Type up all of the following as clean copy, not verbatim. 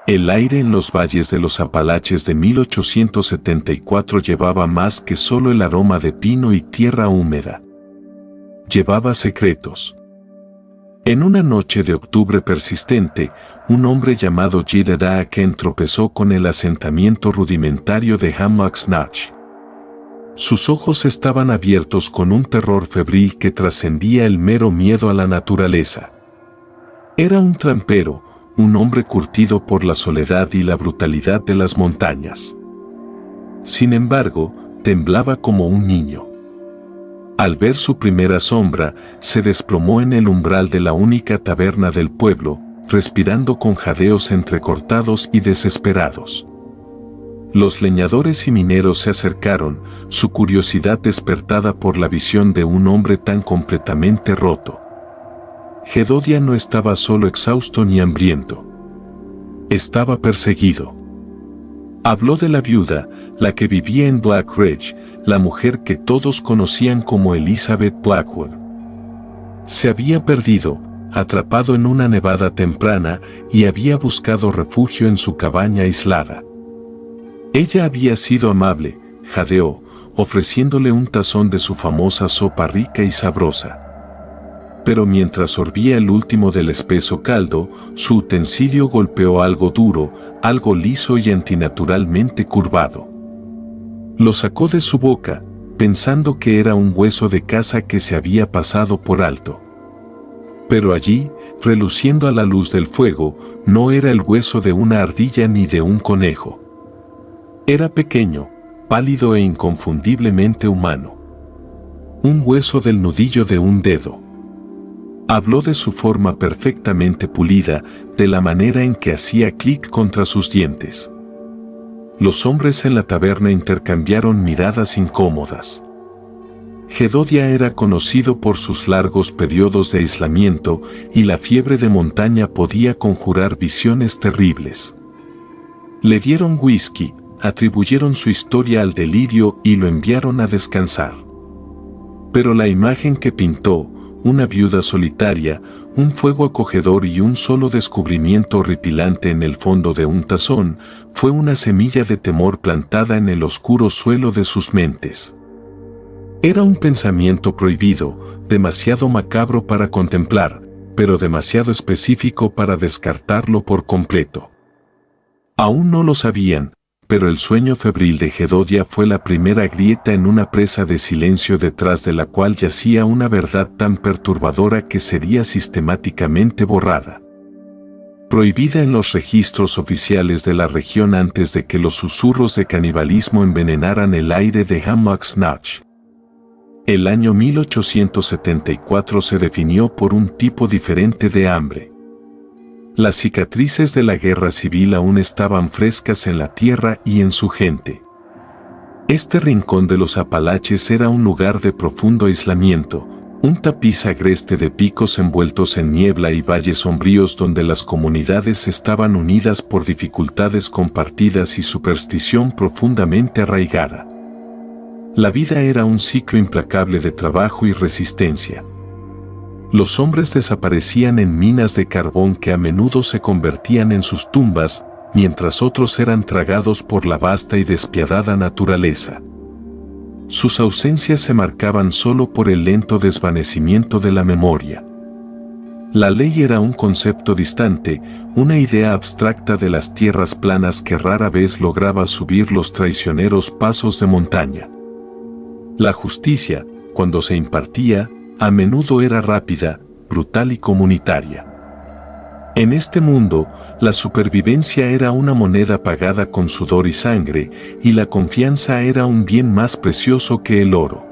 El aire en los valles de los Apalaches de 1874 llevaba más que solo el aroma de pino y tierra húmeda. Llevaba secretos. En una noche de octubre persistente, un hombre llamado Jedediah Ken tropezó con el asentamiento rudimentario de Hammock's Notch. Sus ojos estaban abiertos con un terror febril que trascendía el mero miedo a la naturaleza. Era un trampero, un hombre curtido por la soledad y la brutalidad de las montañas. Sin embargo, temblaba como un niño. Al ver su primera sombra, se desplomó en el umbral de la única taberna del pueblo, respirando con jadeos entrecortados y desesperados. Los leñadores y mineros se acercaron, su curiosidad despertada por la visión de un hombre tan completamente roto. Jedediah no estaba solo exhausto ni hambriento. Estaba perseguido. Habló de la viuda, la que vivía en Black Ridge, la mujer que todos conocían como Elizabeth Blackwood. Se había perdido, atrapado en una nevada temprana, y había buscado refugio en su cabaña aislada. Ella había sido amable, jadeó, ofreciéndole un tazón de su famosa sopa rica y sabrosa. Pero mientras sorbía el último del espeso caldo, su utensilio golpeó algo duro, algo liso y antinaturalmente curvado. Lo sacó de su boca, pensando que era un hueso de caza que se había pasado por alto. Pero allí, reluciendo a la luz del fuego, no era el hueso de una ardilla ni de un conejo. Era pequeño, pálido e inconfundiblemente humano. Un hueso del nudillo de un dedo. Habló de su forma perfectamente pulida, de la manera en que hacía clic contra sus dientes. Los hombres en la taberna intercambiaron miradas incómodas. Jedediah era conocido por sus largos periodos de aislamiento y la fiebre de montaña podía conjurar visiones terribles. Le dieron whisky, atribuyeron su historia al delirio y lo enviaron a descansar. Pero la imagen que pintó, una viuda solitaria, un fuego acogedor y un solo descubrimiento horripilante en el fondo de un tazón, fue una semilla de temor plantada en el oscuro suelo de sus mentes. Era un pensamiento prohibido, demasiado macabro para contemplar, pero demasiado específico para descartarlo por completo. Aún no lo sabían, pero el sueño febril de Jedediah fue la primera grieta en una presa de silencio detrás de la cual yacía una verdad tan perturbadora que sería sistemáticamente borrada. Prohibida en los registros oficiales de la región antes de que los susurros de canibalismo envenenaran el aire de Hammock's Notch. El año 1874 se definió por un tipo diferente de hambre. Las cicatrices de la guerra civil aún estaban frescas en la tierra y en su gente. Este rincón de los Apalaches era un lugar de profundo aislamiento, un tapiz agreste de picos envueltos en niebla y valles sombríos donde las comunidades estaban unidas por dificultades compartidas y superstición profundamente arraigada. La vida era un ciclo implacable de trabajo y resistencia. Los hombres desaparecían en minas de carbón que a menudo se convertían en sus tumbas, mientras otros eran tragados por la vasta y despiadada naturaleza. Sus ausencias se marcaban solo por el lento desvanecimiento de la memoria. La ley era un concepto distante, una idea abstracta de las tierras planas que rara vez lograba subir los traicioneros pasos de montaña. La justicia, cuando se impartía, a menudo era rápida, brutal y comunitaria. En este mundo, la supervivencia era una moneda pagada con sudor y sangre, y la confianza era un bien más precioso que el oro.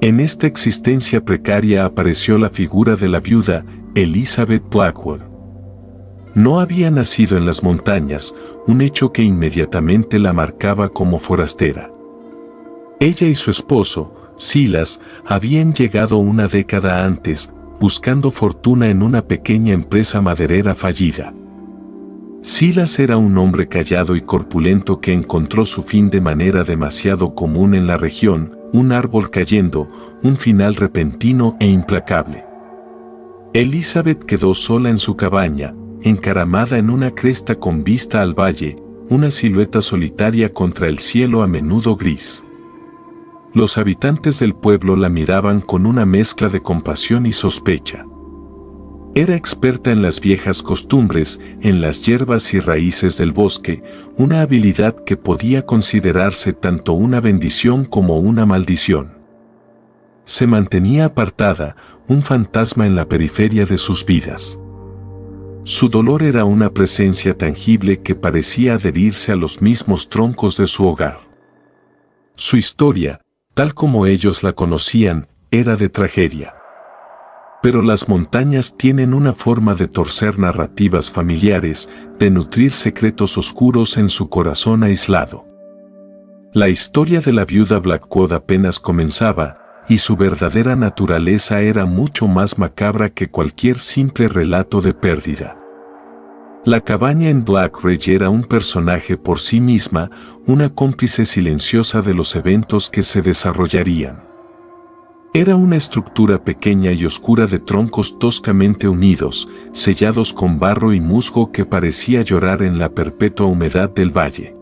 En esta existencia precaria apareció la figura de la viuda, Elizabeth Blackwood. No había nacido en las montañas, un hecho que inmediatamente la marcaba como forastera. Ella y su esposo, Silas, habían llegado una década antes, buscando fortuna en una pequeña empresa maderera fallida. Silas era un hombre callado y corpulento que encontró su fin de manera demasiado común en la región, un árbol cayendo, un final repentino e implacable. Elizabeth quedó sola en su cabaña, encaramada en una cresta con vista al valle, una silueta solitaria contra el cielo a menudo gris. Los habitantes del pueblo la miraban con una mezcla de compasión y sospecha. Era experta en las viejas costumbres, en las hierbas y raíces del bosque, una habilidad que podía considerarse tanto una bendición como una maldición. Se mantenía apartada, un fantasma en la periferia de sus vidas. Su dolor era una presencia tangible que parecía adherirse a los mismos troncos de su hogar. Su historia, tal como ellos la conocían, era de tragedia. Pero las montañas tienen una forma de torcer narrativas familiares, de nutrir secretos oscuros en su corazón aislado. La historia de la viuda Blackwood apenas comenzaba, y su verdadera naturaleza era mucho más macabra que cualquier simple relato de pérdida. La cabaña en Black Ridge era un personaje por sí misma, una cómplice silenciosa de los eventos que se desarrollarían. Era una estructura pequeña y oscura de troncos toscamente unidos, sellados con barro y musgo que parecía llorar en la perpetua humedad del valle.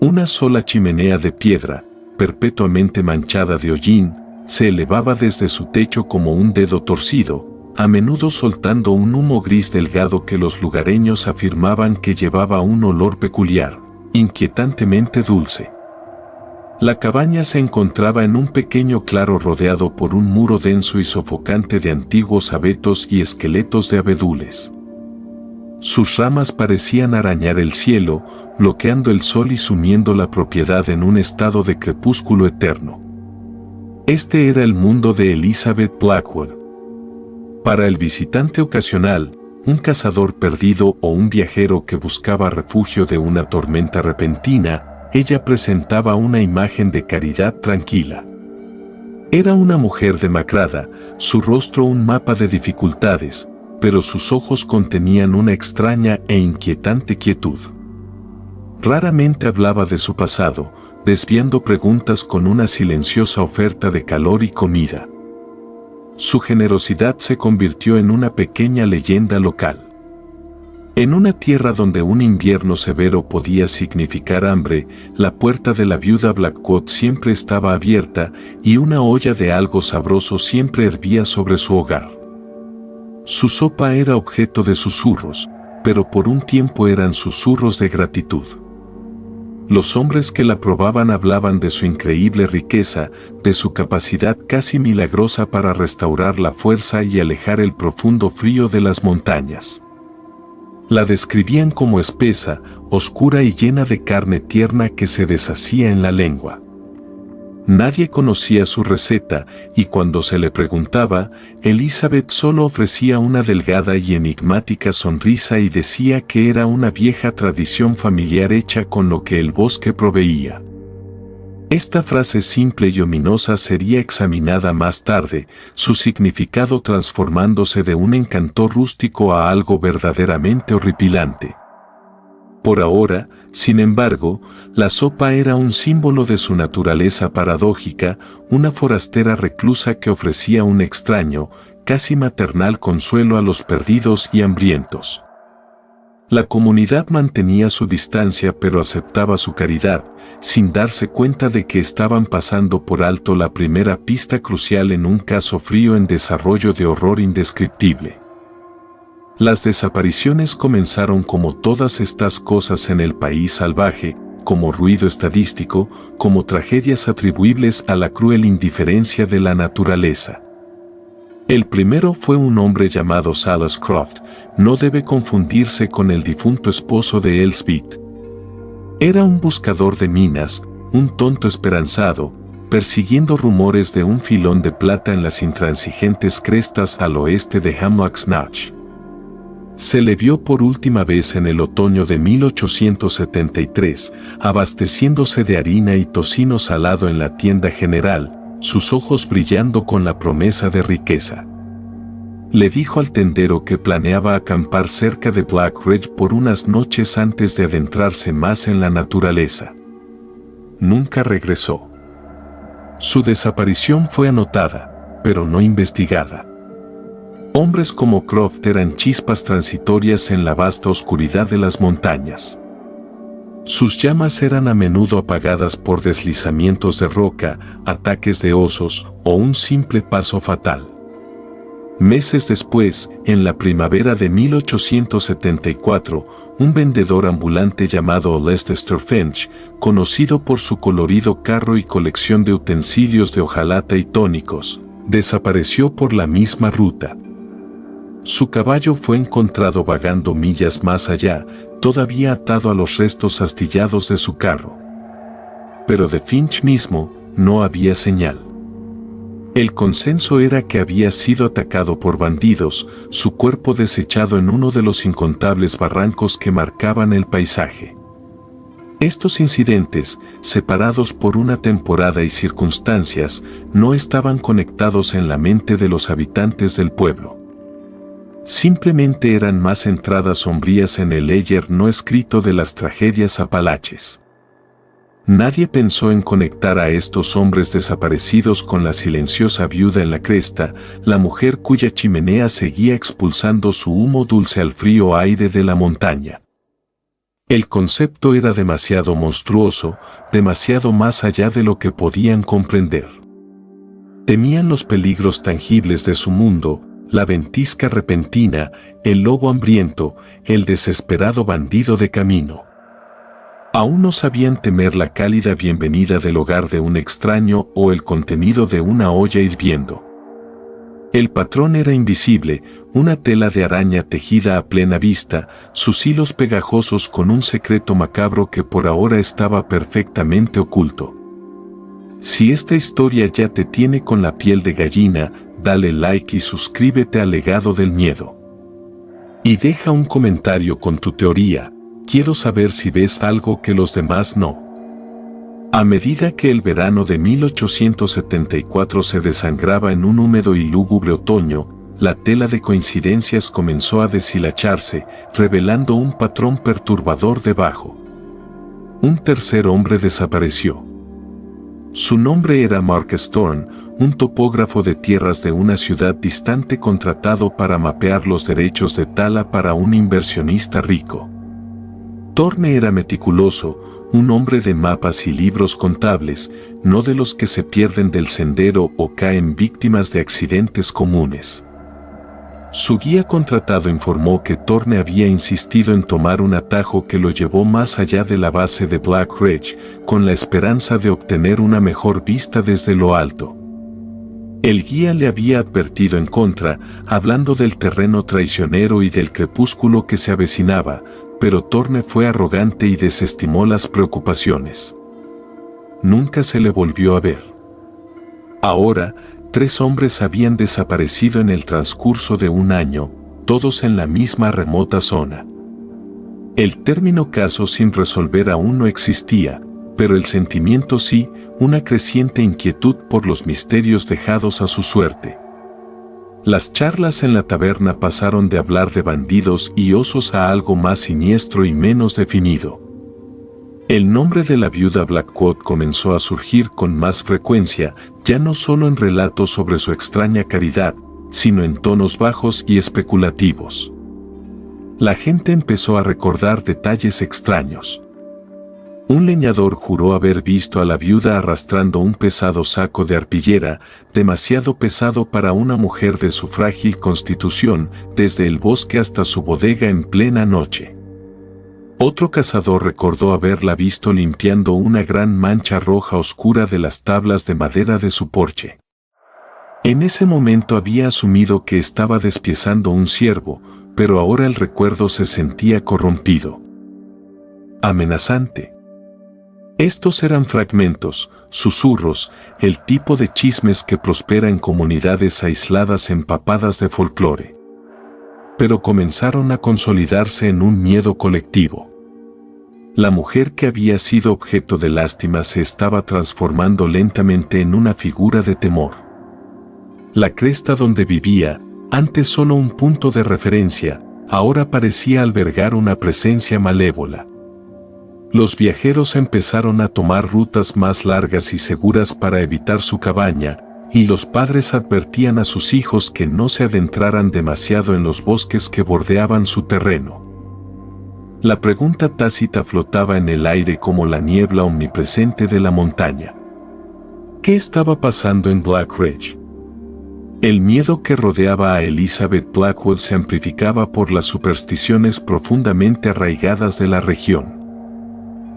Una sola chimenea de piedra, perpetuamente manchada de hollín, se elevaba desde su techo como un dedo torcido, a menudo soltando un humo gris delgado que los lugareños afirmaban que llevaba un olor peculiar, inquietantemente dulce. La cabaña se encontraba en un pequeño claro rodeado por un muro denso y sofocante de antiguos abetos y esqueletos de abedules. Sus ramas parecían arañar el cielo, bloqueando el sol y sumiendo la propiedad en un estado de crepúsculo eterno. Este era el mundo de Elizabeth Blackwood. Para el visitante ocasional, un cazador perdido o un viajero que buscaba refugio de una tormenta repentina, ella presentaba una imagen de caridad tranquila. Era una mujer demacrada, su rostro un mapa de dificultades, pero sus ojos contenían una extraña e inquietante quietud. Raramente hablaba de su pasado, desviando preguntas con una silenciosa oferta de calor y comida. Su generosidad se convirtió en una pequeña leyenda local. En una tierra donde un invierno severo podía significar hambre, la puerta de la viuda Blackwood siempre estaba abierta y una olla de algo sabroso siempre hervía sobre su hogar. Su sopa era objeto de susurros, pero por un tiempo eran susurros de gratitud. Los hombres que la probaban hablaban de su increíble riqueza, de su capacidad casi milagrosa para restaurar la fuerza y alejar el profundo frío de las montañas. La describían como espesa, oscura y llena de carne tierna que se deshacía en la lengua. Nadie conocía su receta, y cuando se le preguntaba, Elizabeth solo ofrecía una delgada y enigmática sonrisa y decía que era una vieja tradición familiar hecha con lo que el bosque proveía. Esta frase simple y ominosa sería examinada más tarde, su significado transformándose de un encanto rústico a algo verdaderamente horripilante. Por ahora, sin embargo, la sopa era un símbolo de su naturaleza paradójica, una forastera reclusa que ofrecía un extraño, casi maternal consuelo a los perdidos y hambrientos. La comunidad mantenía su distancia pero aceptaba su caridad, sin darse cuenta de que estaban pasando por alto la primera pista crucial en un caso frío en desarrollo de horror indescriptible. Las desapariciones comenzaron como todas estas cosas en el país salvaje, como ruido estadístico, como tragedias atribuibles a la cruel indiferencia de la naturaleza. El primero fue un hombre llamado Silas Croft, no debe confundirse con el difunto esposo de Elspeth. Era un buscador de minas, un tonto esperanzado, persiguiendo rumores de un filón de plata en las intransigentes crestas al oeste de Hamlock's Notch. Se le vio por última vez en el otoño de 1873, abasteciéndose de harina y tocino salado en la tienda general, sus ojos brillando con la promesa de riqueza. Le dijo al tendero que planeaba acampar cerca de Black Ridge por unas noches antes de adentrarse más en la naturaleza. Nunca regresó. Su desaparición fue anotada, pero no investigada. Hombres como Croft eran chispas transitorias en la vasta oscuridad de las montañas. Sus llamas eran a menudo apagadas por deslizamientos de roca, ataques de osos o un simple paso fatal. Meses después, en la primavera de 1874, un vendedor ambulante llamado Leicester Finch, conocido por su colorido carro y colección de utensilios de hojalata y tónicos, desapareció por la misma ruta. Su caballo fue encontrado vagando millas más allá, todavía atado a los restos astillados de su carro. Pero de Finch mismo no había señal. El consenso era que había sido atacado por bandidos, su cuerpo desechado en uno de los incontables barrancos que marcaban el paisaje. Estos incidentes, separados por una temporada y circunstancias, no estaban conectados en la mente de los habitantes del pueblo. Simplemente eran más entradas sombrías en el ledger no escrito de las tragedias apalaches. Nadie pensó en conectar a estos hombres desaparecidos con la silenciosa viuda en la cresta, la mujer cuya chimenea seguía expulsando su humo dulce al frío aire de la montaña. El concepto era demasiado monstruoso, demasiado más allá de lo que podían comprender. Temían los peligros tangibles de su mundo, la ventisca repentina, el lobo hambriento, el desesperado bandido de camino. Aún no sabían temer la cálida bienvenida del hogar de un extraño o el contenido de una olla hirviendo. El patrón era invisible, una tela de araña tejida a plena vista, sus hilos pegajosos con un secreto macabro que por ahora estaba perfectamente oculto. Si esta historia ya te tiene con la piel de gallina, dale like y suscríbete al Legado del Miedo. Y deja un comentario con tu teoría. Quiero saber si ves algo que los demás no. A medida que el verano de 1874 se desangraba en un húmedo y lúgubre otoño, la tela de coincidencias comenzó a deshilacharse, revelando un patrón perturbador debajo. Un tercer hombre desapareció. Su nombre era Mark Storm, un topógrafo de tierras de una ciudad distante contratado para mapear los derechos de tala para un inversionista rico. Thorne era meticuloso, un hombre de mapas y libros contables, no de los que se pierden del sendero o caen víctimas de accidentes comunes. Su guía contratado informó que Thorne había insistido en tomar un atajo que lo llevó más allá de la base de Black Ridge, con la esperanza de obtener una mejor vista desde lo alto. El guía le había advertido en contra, hablando del terreno traicionero y del crepúsculo que se avecinaba, pero Thorne fue arrogante y desestimó las preocupaciones. Nunca se le volvió a ver. Ahora, 3 hombres habían desaparecido en el transcurso de un año, todos en la misma remota zona. El término caso sin resolver aún no existía, pero el sentimiento sí, una creciente inquietud por los misterios dejados a su suerte. Las charlas en la taberna pasaron de hablar de bandidos y osos a algo más siniestro y menos definido. El nombre de la viuda Blackwood comenzó a surgir con más frecuencia, ya no solo en relatos sobre su extraña caridad, sino en tonos bajos y especulativos. La gente empezó a recordar detalles extraños. Un leñador juró haber visto a la viuda arrastrando un pesado saco de arpillera, demasiado pesado para una mujer de su frágil constitución, desde el bosque hasta su bodega en plena noche. Otro cazador recordó haberla visto limpiando una gran mancha roja oscura de las tablas de madera de su porche. En ese momento había asumido que estaba despiezando un ciervo, pero ahora el recuerdo se sentía corrompido. Amenazante. Estos eran fragmentos, susurros, el tipo de chismes que prospera en comunidades aisladas empapadas de folclore. Pero comenzaron a consolidarse en un miedo colectivo. La mujer que había sido objeto de lástima se estaba transformando lentamente en una figura de temor. La cresta donde vivía, antes solo un punto de referencia, ahora parecía albergar una presencia malévola. Los viajeros empezaron a tomar rutas más largas y seguras para evitar su cabaña, y los padres advertían a sus hijos que no se adentraran demasiado en los bosques que bordeaban su terreno. La pregunta tácita flotaba en el aire como la niebla omnipresente de la montaña. ¿Qué estaba pasando en Black Ridge? El miedo que rodeaba a Elizabeth Blackwood se amplificaba por las supersticiones profundamente arraigadas de la región.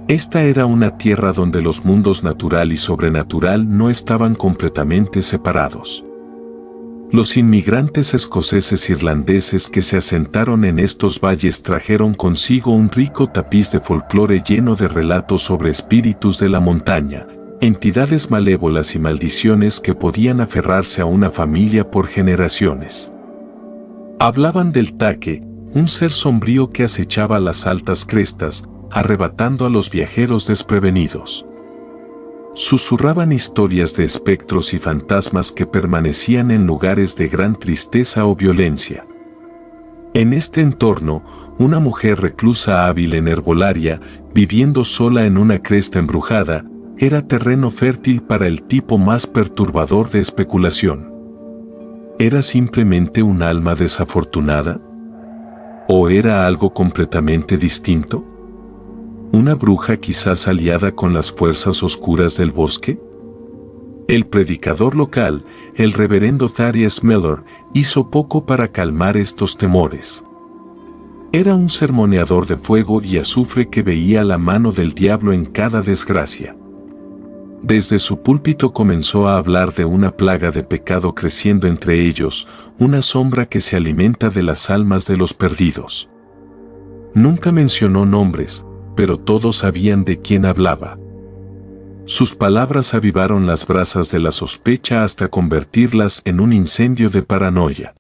Esta era una tierra donde los mundos natural y sobrenatural no estaban completamente separados. Los inmigrantes escoceses irlandeses que se asentaron en estos valles trajeron consigo un rico tapiz de folclore lleno de relatos sobre espíritus de la montaña, entidades malévolas y maldiciones que podían aferrarse a una familia por generaciones. Hablaban del Taque, un ser sombrío que acechaba las altas crestas, arrebatando a los viajeros desprevenidos. Susurraban historias de espectros y fantasmas que permanecían en lugares de gran tristeza o violencia. En este entorno, una mujer reclusa hábil en herbolaria, viviendo sola en una cresta embrujada, era terreno fértil para el tipo más perturbador de especulación. ¿Era simplemente un alma desafortunada? ¿O era algo completamente distinto? ¿Una bruja quizás aliada con las fuerzas oscuras del bosque? El predicador local, el reverendo Thaddeus Miller, hizo poco para calmar estos temores. Era un sermoneador de fuego y azufre que veía la mano del diablo en cada desgracia. Desde su púlpito comenzó a hablar de una plaga de pecado creciendo entre ellos, una sombra que se alimenta de las almas de los perdidos. Nunca mencionó nombres, pero todos sabían de quién hablaba. Sus palabras avivaron las brasas de la sospecha hasta convertirlas en un incendio de paranoia.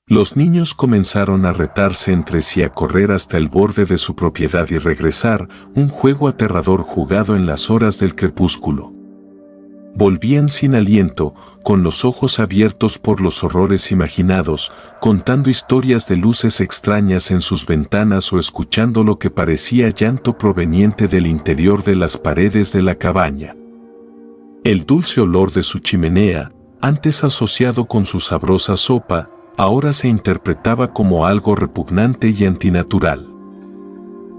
Los niños comenzaron a retarse entre sí a correr hasta el borde de su propiedad y regresar, un juego aterrador jugado en las horas del crepúsculo. Volvían sin aliento, con los ojos abiertos por los horrores imaginados, contando historias de luces extrañas en sus ventanas o escuchando lo que parecía llanto proveniente del interior de las paredes de la cabaña. El dulce olor de su chimenea, antes asociado con su sabrosa sopa, ahora se interpretaba como algo repugnante y antinatural.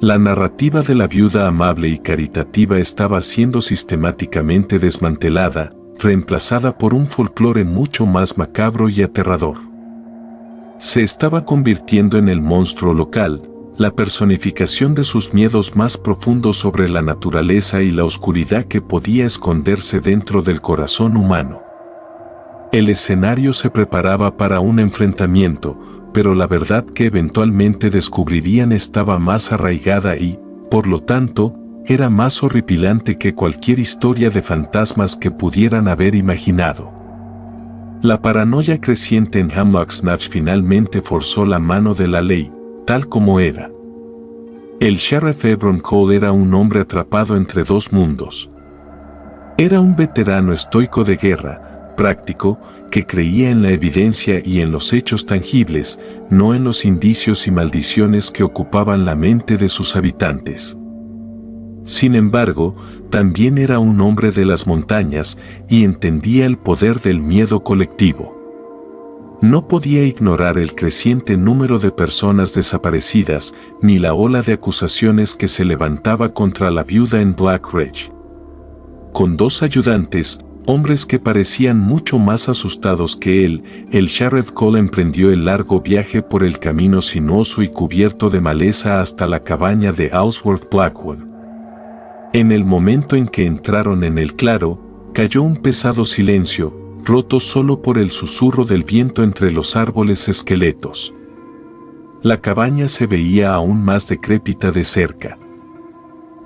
La narrativa de la viuda amable y caritativa estaba siendo sistemáticamente desmantelada, reemplazada por un folclore mucho más macabro y aterrador. Se estaba convirtiendo en el monstruo local, la personificación de sus miedos más profundos sobre la naturaleza y la oscuridad que podía esconderse dentro del corazón humano. El escenario se preparaba para un enfrentamiento, pero la verdad que eventualmente descubrirían estaba más arraigada y, por lo tanto, era más horripilante que cualquier historia de fantasmas que pudieran haber imaginado. La paranoia creciente en Hamlock's Notch finalmente forzó la mano de la ley, tal como era. El sheriff Hebron Cole era un hombre atrapado entre dos mundos. Era un veterano estoico de guerra, práctico, que creía en la evidencia y en los hechos tangibles, no en los indicios y maldiciones que ocupaban la mente de sus habitantes. Sin embargo, también era un hombre de las montañas y entendía el poder del miedo colectivo. No podía ignorar el creciente número de personas desaparecidas ni la ola de acusaciones que se levantaba contra la viuda en Black Ridge. Con dos ayudantes, hombres que parecían mucho más asustados que él, el sheriff Cole emprendió el largo viaje por el camino sinuoso y cubierto de maleza hasta la cabaña de Ellsworth Blackwood. En el momento en que entraron en el claro, cayó un pesado silencio, roto solo por el susurro del viento entre los árboles esqueletos. La cabaña se veía aún más decrépita de cerca.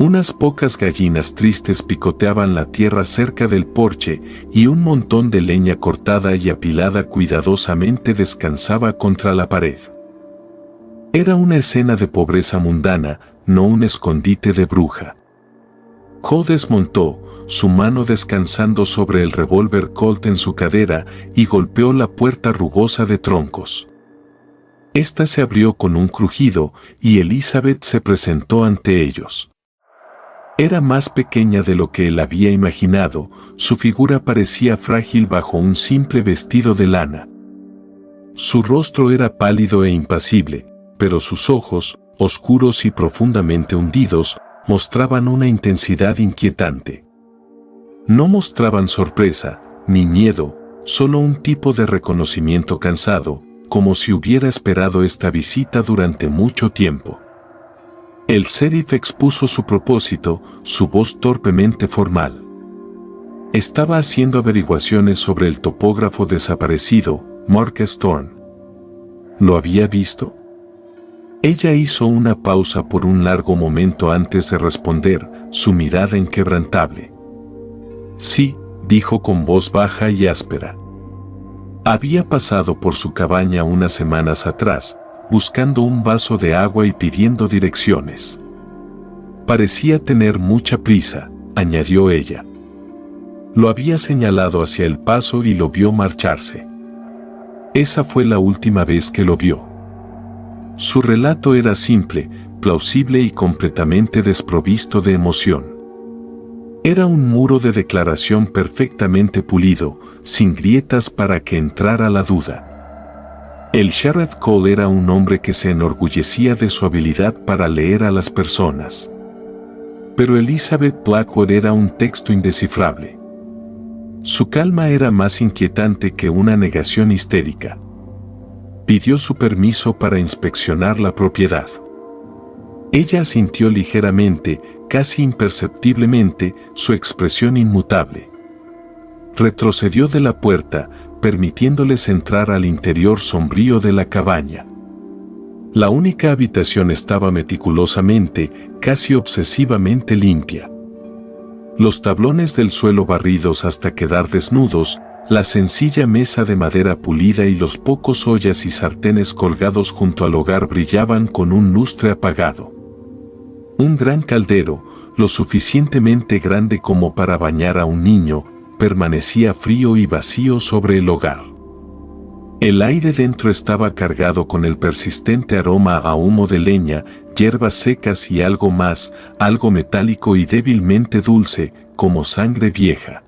Unas pocas gallinas tristes picoteaban la tierra cerca del porche y un montón de leña cortada y apilada cuidadosamente descansaba contra la pared. Era una escena de pobreza mundana, no un escondite de bruja. Cole desmontó, su mano descansando sobre el revólver Colt en su cadera, y golpeó la puerta rugosa de troncos. Esta se abrió con un crujido y Elizabeth se presentó ante ellos. Era más pequeña de lo que él había imaginado, su figura parecía frágil bajo un simple vestido de lana. Su rostro era pálido e impasible, pero sus ojos, oscuros y profundamente hundidos, mostraban una intensidad inquietante. No mostraban sorpresa, ni miedo, solo un tipo de reconocimiento cansado, como si hubiera esperado esta visita durante mucho tiempo. El sheriff expuso su propósito, su voz torpemente formal. Estaba haciendo averiguaciones sobre el topógrafo desaparecido, Marcus Thorne. ¿Lo había visto? Ella hizo una pausa por un largo momento antes de responder, su mirada inquebrantable. Sí, dijo con voz baja y áspera. Había pasado por su cabaña unas semanas atrás, buscando un vaso de agua y pidiendo direcciones. Parecía tener mucha prisa, añadió ella. Lo había señalado hacia el paso y lo vio marcharse. Esa fue la última vez que lo vio. Su relato era simple, plausible y completamente desprovisto de emoción. Era un muro de declaración perfectamente pulido, sin grietas para que entrara la duda. El Sheriff Cole era un hombre que se enorgullecía de su habilidad para leer a las personas. Pero Elizabeth Blackwood era un texto indescifrable. Su calma era más inquietante que una negación histérica. Pidió su permiso para inspeccionar la propiedad. Ella asintió ligeramente, casi imperceptiblemente, su expresión inmutable. Retrocedió de la puerta, permitiéndoles entrar al interior sombrío de la cabaña. La única habitación estaba meticulosamente, casi obsesivamente limpia. Los tablones del suelo barridos hasta quedar desnudos, la sencilla mesa de madera pulida y los pocos ollas y sartenes colgados junto al hogar brillaban con un lustre apagado. Un gran caldero, lo suficientemente grande como para bañar a un niño, permanecía frío y vacío sobre el hogar. El aire dentro estaba cargado con el persistente aroma a humo de leña, hierbas secas y algo más, algo metálico y débilmente dulce, como sangre vieja.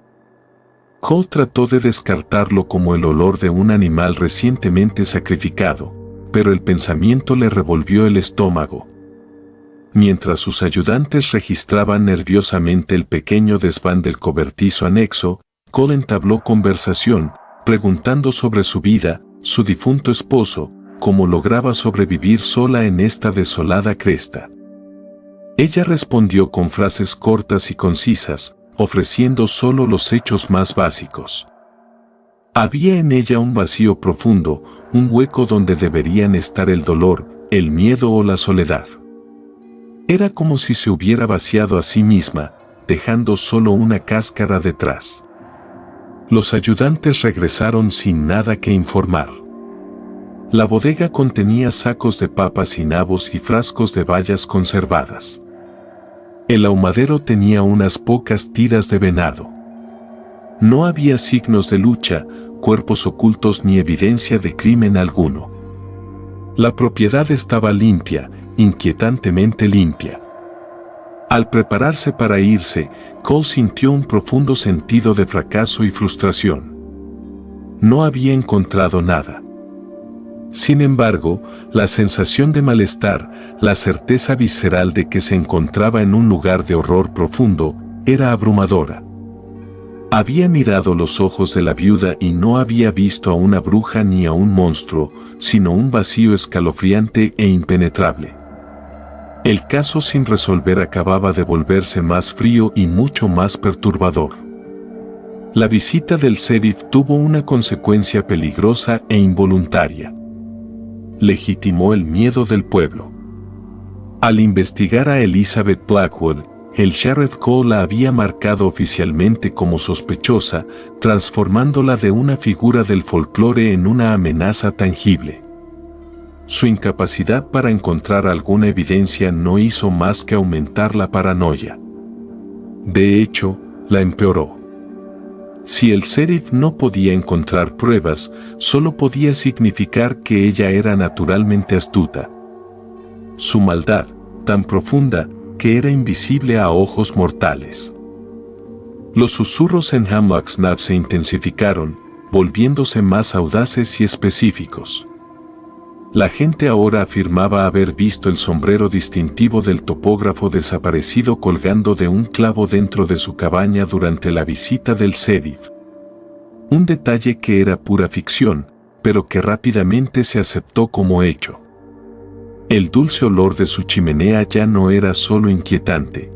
Cole trató de descartarlo como el olor de un animal recientemente sacrificado, pero el pensamiento le revolvió el estómago. Mientras sus ayudantes registraban nerviosamente el pequeño desván del cobertizo anexo, Cole entabló conversación, preguntando sobre su vida, su difunto esposo, cómo lograba sobrevivir sola en esta desolada cresta. Ella respondió con frases cortas y concisas, ofreciendo solo los hechos más básicos. Había en ella un vacío profundo, un hueco donde deberían estar el dolor, el miedo o la soledad. Era como si se hubiera vaciado a sí misma, dejando solo una cáscara detrás. Los ayudantes regresaron sin nada que informar. La bodega contenía sacos de papas y nabos y frascos de bayas conservadas. El ahumadero tenía unas pocas tiras de venado. No había signos de lucha, cuerpos ocultos ni evidencia de crimen alguno. La propiedad estaba limpia, inquietantemente limpia. Al prepararse para irse, Cole sintió un profundo sentido de fracaso y frustración. No había encontrado nada. Sin embargo, la sensación de malestar, la certeza visceral de que se encontraba en un lugar de horror profundo, era abrumadora. Había mirado los ojos de la viuda y no había visto a una bruja ni a un monstruo, sino un vacío escalofriante e impenetrable. El caso sin resolver acababa de volverse más frío y mucho más perturbador. La visita del sheriff tuvo una consecuencia peligrosa e involuntaria. Legitimó el miedo del pueblo. Al investigar a Elizabeth Blackwood, el Sheriff Cole la había marcado oficialmente como sospechosa, transformándola de una figura del folclore en una amenaza tangible. Su incapacidad para encontrar alguna evidencia no hizo más que aumentar la paranoia. De hecho, la empeoró. Si el sheriff no podía encontrar pruebas, solo podía significar que ella era naturalmente astuta. Su maldad, tan profunda, que era invisible a ojos mortales. Los susurros en Hamlock's Notch se intensificaron, volviéndose más audaces y específicos. La gente ahora afirmaba haber visto el sombrero distintivo del topógrafo desaparecido colgando de un clavo dentro de su cabaña durante la visita del sheriff. Un detalle que era pura ficción, pero que rápidamente se aceptó como hecho. El dulce olor de su chimenea ya no era solo inquietante.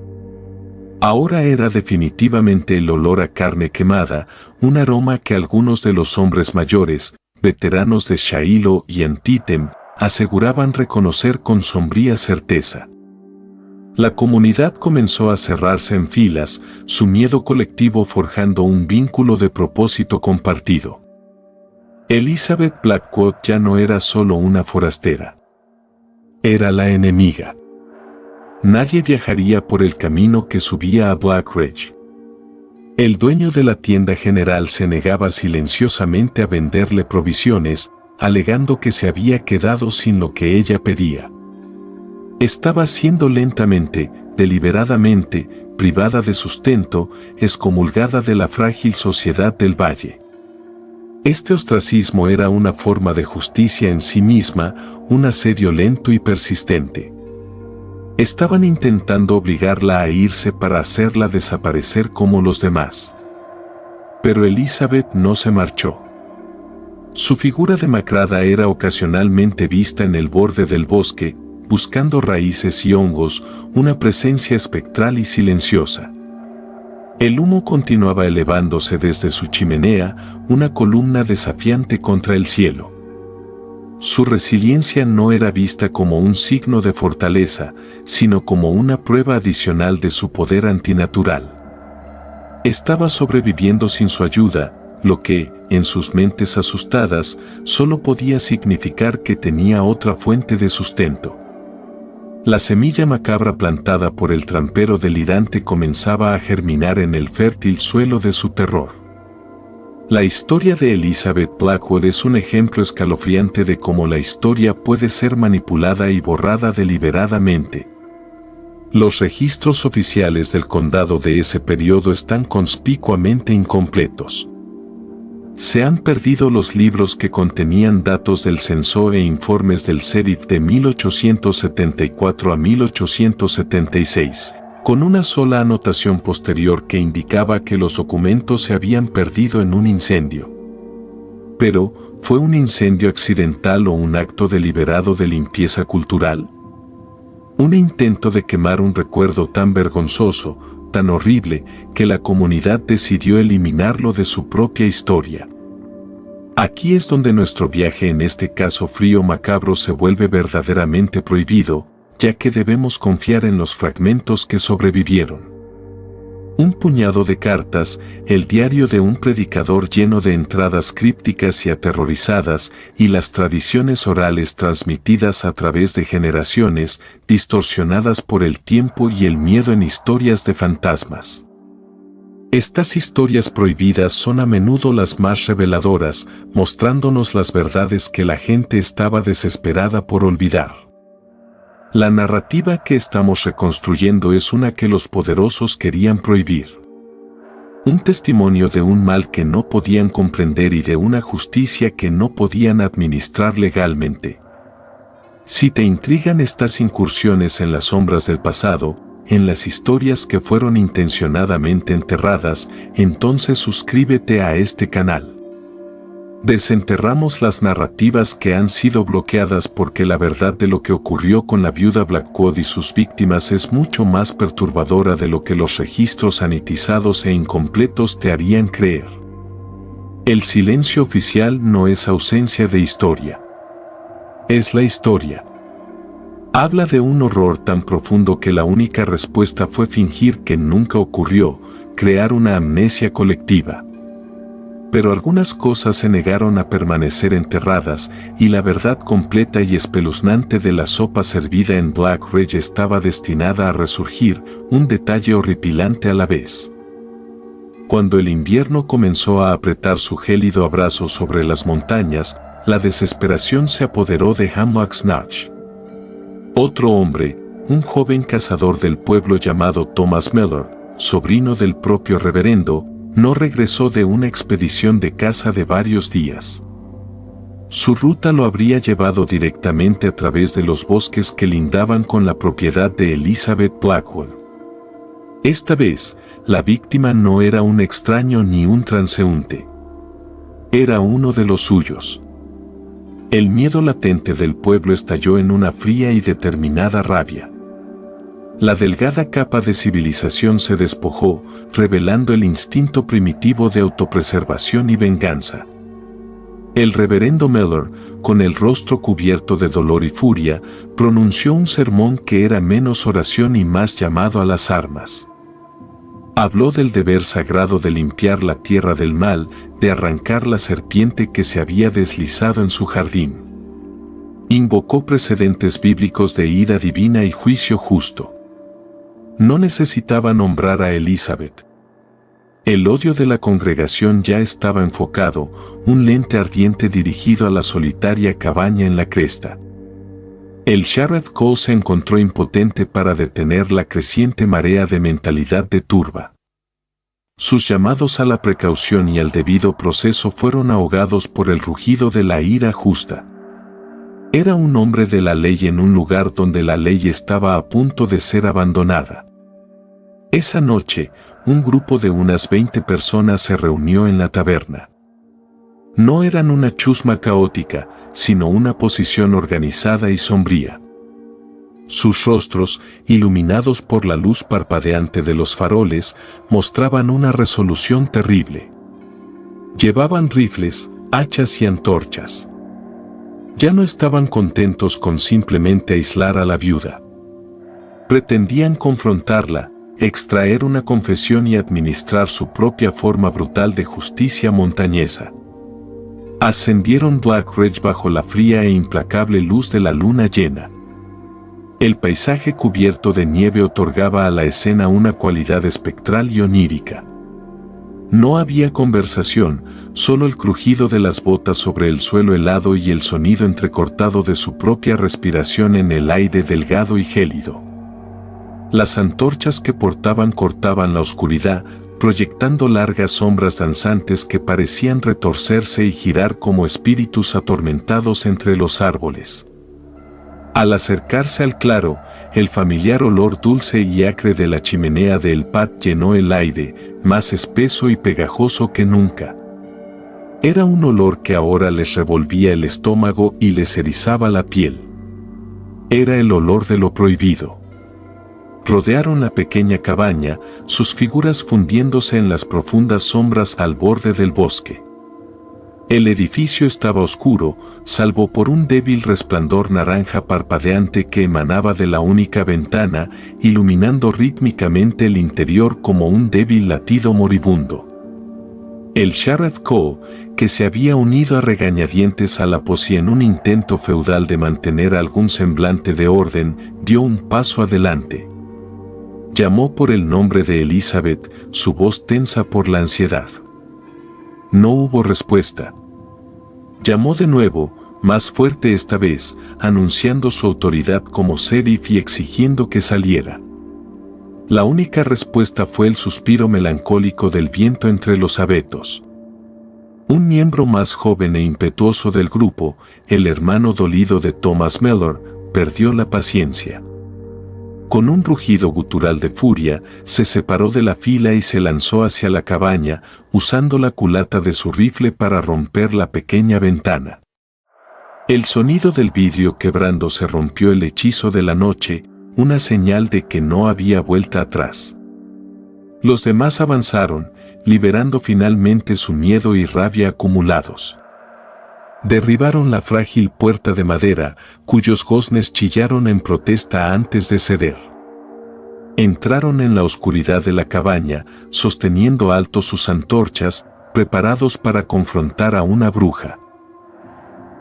Ahora era definitivamente el olor a carne quemada, un aroma que algunos de los hombres mayores, veteranos de Shiloh y Antietam, aseguraban reconocer con sombría certeza. La comunidad comenzó a cerrarse en filas, su miedo colectivo forjando un vínculo de propósito compartido. Elizabeth Blackwood ya no era solo una forastera. Era la enemiga. Nadie viajaría por el camino que subía a Black Ridge. El dueño de la tienda general se negaba silenciosamente a venderle provisiones, alegando que se había quedado sin lo que ella pedía. Estaba siendo lentamente, deliberadamente, privada de sustento, excomulgada de la frágil sociedad del valle. Este ostracismo era una forma de justicia en sí misma, un asedio lento y persistente. Estaban intentando obligarla a irse para hacerla desaparecer como los demás. Pero Elizabeth no se marchó. Su figura demacrada era ocasionalmente vista en el borde del bosque, buscando raíces y hongos, una presencia espectral y silenciosa. El humo continuaba elevándose desde su chimenea, una columna desafiante contra el cielo. Su resiliencia no era vista como un signo de fortaleza, sino como una prueba adicional de su poder antinatural. Estaba sobreviviendo sin su ayuda, lo que, en sus mentes asustadas, solo podía significar que tenía otra fuente de sustento. La semilla macabra plantada por el trampero delirante comenzaba a germinar en el fértil suelo de su terror. La historia de Elizabeth Blackwood es un ejemplo escalofriante de cómo la historia puede ser manipulada y borrada deliberadamente. Los registros oficiales del condado de ese periodo están conspicuamente incompletos. Se han perdido los libros que contenían datos del censo e informes del sheriff de 1874 a 1876. Con una sola anotación posterior que indicaba que los documentos se habían perdido en un incendio. Pero, ¿fue un incendio accidental o un acto deliberado de limpieza cultural? Un intento de quemar un recuerdo tan vergonzoso, tan horrible, que la comunidad decidió eliminarlo de su propia historia. Aquí es donde nuestro viaje en este caso frío macabro se vuelve verdaderamente prohibido, ya que debemos confiar en los fragmentos que sobrevivieron. Un puñado de cartas, el diario de un predicador lleno de entradas crípticas y aterrorizadas, y las tradiciones orales transmitidas a través de generaciones, distorsionadas por el tiempo y el miedo en historias de fantasmas. Estas historias prohibidas son a menudo las más reveladoras, mostrándonos las verdades que la gente estaba desesperada por olvidar. La narrativa que estamos reconstruyendo es una que los poderosos querían prohibir. Un testimonio de un mal que no podían comprender y de una justicia que no podían administrar legalmente. Si te intrigan estas incursiones en las sombras del pasado, en las historias que fueron intencionadamente enterradas, entonces suscríbete a este canal. Desenterramos las narrativas que han sido bloqueadas porque la verdad de lo que ocurrió con la viuda Blackwood y sus víctimas es mucho más perturbadora de lo que los registros sanitizados e incompletos te harían creer. El silencio oficial no es ausencia de historia. Es la historia. Habla de un horror tan profundo que la única respuesta fue fingir que nunca ocurrió, crear una amnesia colectiva. Pero algunas cosas se negaron a permanecer enterradas, y la verdad completa y espeluznante de la sopa servida en Black Ridge estaba destinada a resurgir, un detalle horripilante a la vez. Cuando el invierno comenzó a apretar su gélido abrazo sobre las montañas, la desesperación se apoderó de Hamlock's Notch. Otro hombre, un joven cazador del pueblo llamado Thomas Mellor, sobrino del propio reverendo, no regresó de una expedición de caza de varios días. Su ruta lo habría llevado directamente a través de los bosques que lindaban con la propiedad de Elizabeth Blackwell. Esta vez, la víctima no era un extraño ni un transeúnte. Era uno de los suyos. El miedo latente del pueblo estalló en una fría y determinada rabia. La delgada capa de civilización se despojó, revelando el instinto primitivo de autopreservación y venganza. El reverendo Mellor, con el rostro cubierto de dolor y furia, pronunció un sermón que era menos oración y más llamado a las armas. Habló del deber sagrado de limpiar la tierra del mal, de arrancar la serpiente que se había deslizado en su jardín. Invocó precedentes bíblicos de ira divina y juicio justo. No necesitaba nombrar a Elizabeth. El odio de la congregación ya estaba enfocado, un lente ardiente dirigido a la solitaria cabaña en la cresta. El Sheriff Cole se encontró impotente para detener la creciente marea de mentalidad de turba. Sus llamados a la precaución y al debido proceso fueron ahogados por el rugido de la ira justa. Era un hombre de la ley en un lugar donde la ley estaba a punto de ser abandonada. Esa noche, un grupo de unas 20 personas se reunió en la taberna. No eran una chusma caótica, sino una posición organizada y sombría. Sus rostros, iluminados por la luz parpadeante de los faroles, mostraban una resolución terrible. Llevaban rifles, hachas y antorchas. Ya no estaban contentos con simplemente aislar a la viuda. Pretendían confrontarla, extraer una confesión y administrar su propia forma brutal de justicia montañesa. Ascendieron Black Ridge bajo la fría e implacable luz de la luna llena. El paisaje cubierto de nieve otorgaba a la escena una cualidad espectral y onírica. No había conversación, solo el crujido de las botas sobre el suelo helado y el sonido entrecortado de su propia respiración en el aire delgado y gélido. Las antorchas que portaban cortaban la oscuridad, proyectando largas sombras danzantes que parecían retorcerse y girar como espíritus atormentados entre los árboles. Al acercarse al claro, el familiar olor dulce y acre de la chimenea del pat llenó el aire, más espeso y pegajoso que nunca. Era un olor que ahora les revolvía el estómago y les erizaba la piel. Era el olor de lo prohibido. Rodearon la pequeña cabaña, sus figuras fundiéndose en las profundas sombras al borde del bosque. El edificio estaba oscuro, salvo por un débil resplandor naranja parpadeante que emanaba de la única ventana, iluminando rítmicamente el interior como un débil latido moribundo. El Sheriff Cole, que se había unido a regañadientes a la posi en un intento feudal de mantener algún semblante de orden, dio un paso adelante. Llamó por el nombre de Elizabeth, su voz tensa por la ansiedad. No hubo respuesta. Llamó de nuevo, más fuerte esta vez, anunciando su autoridad como sheriff y exigiendo que saliera. La única respuesta fue el suspiro melancólico del viento entre los abetos. Un miembro más joven e impetuoso del grupo, el hermano dolido de Thomas Mellor, perdió la paciencia. Con un rugido gutural de furia, se separó de la fila y se lanzó hacia la cabaña, usando la culata de su rifle para romper la pequeña ventana. El sonido del vidrio quebrándose rompió el hechizo de la noche, una señal de que no había vuelta atrás. Los demás avanzaron, liberando finalmente su miedo y rabia acumulados. Derribaron la frágil puerta de madera, cuyos goznes chillaron en protesta antes de ceder. Entraron en la oscuridad de la cabaña, sosteniendo alto sus antorchas, preparados para confrontar a una bruja.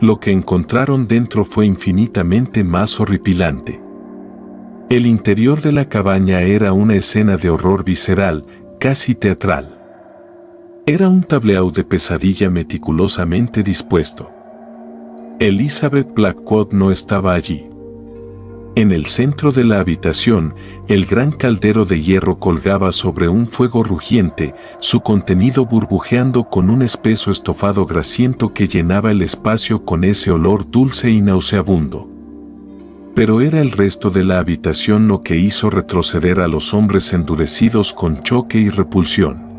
Lo que encontraron dentro fue infinitamente más horripilante. El interior de la cabaña era una escena de horror visceral, casi teatral. Era un tableau de pesadilla meticulosamente dispuesto. Elizabeth Blackwood no estaba allí. En el centro de la habitación, el gran caldero de hierro colgaba sobre un fuego rugiente, su contenido burbujeando con un espeso estofado grasiento que llenaba el espacio con ese olor dulce y nauseabundo. Pero era el resto de la habitación lo que hizo retroceder a los hombres endurecidos con choque y repulsión.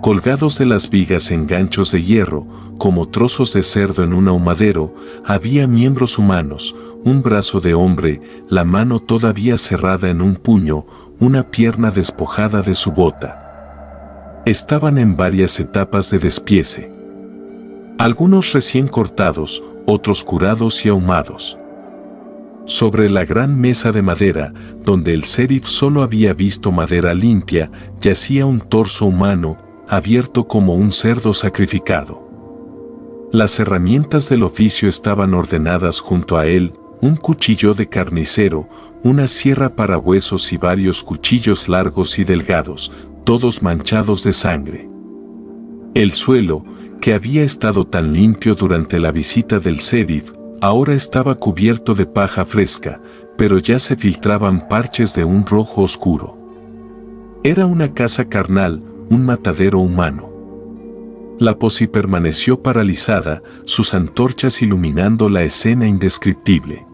Colgados de las vigas en ganchos de hierro, como trozos de cerdo en un ahumadero, había miembros humanos, un brazo de hombre, la mano todavía cerrada en un puño, una pierna despojada de su bota. Estaban en varias etapas de despiece. Algunos recién cortados, otros curados y ahumados. Sobre la gran mesa de madera, donde el sheriff solo había visto madera limpia, yacía un torso humano, abierto como un cerdo sacrificado. Las herramientas del oficio estaban ordenadas junto a él, un cuchillo de carnicero, una sierra para huesos y varios cuchillos largos y delgados, todos manchados de sangre. El suelo, que había estado tan limpio durante la visita del sheriff, ahora estaba cubierto de paja fresca, pero ya se filtraban parches de un rojo oscuro. Era una casa carnal, un matadero humano. La Posse permaneció paralizada, sus antorchas iluminando la escena indescriptible.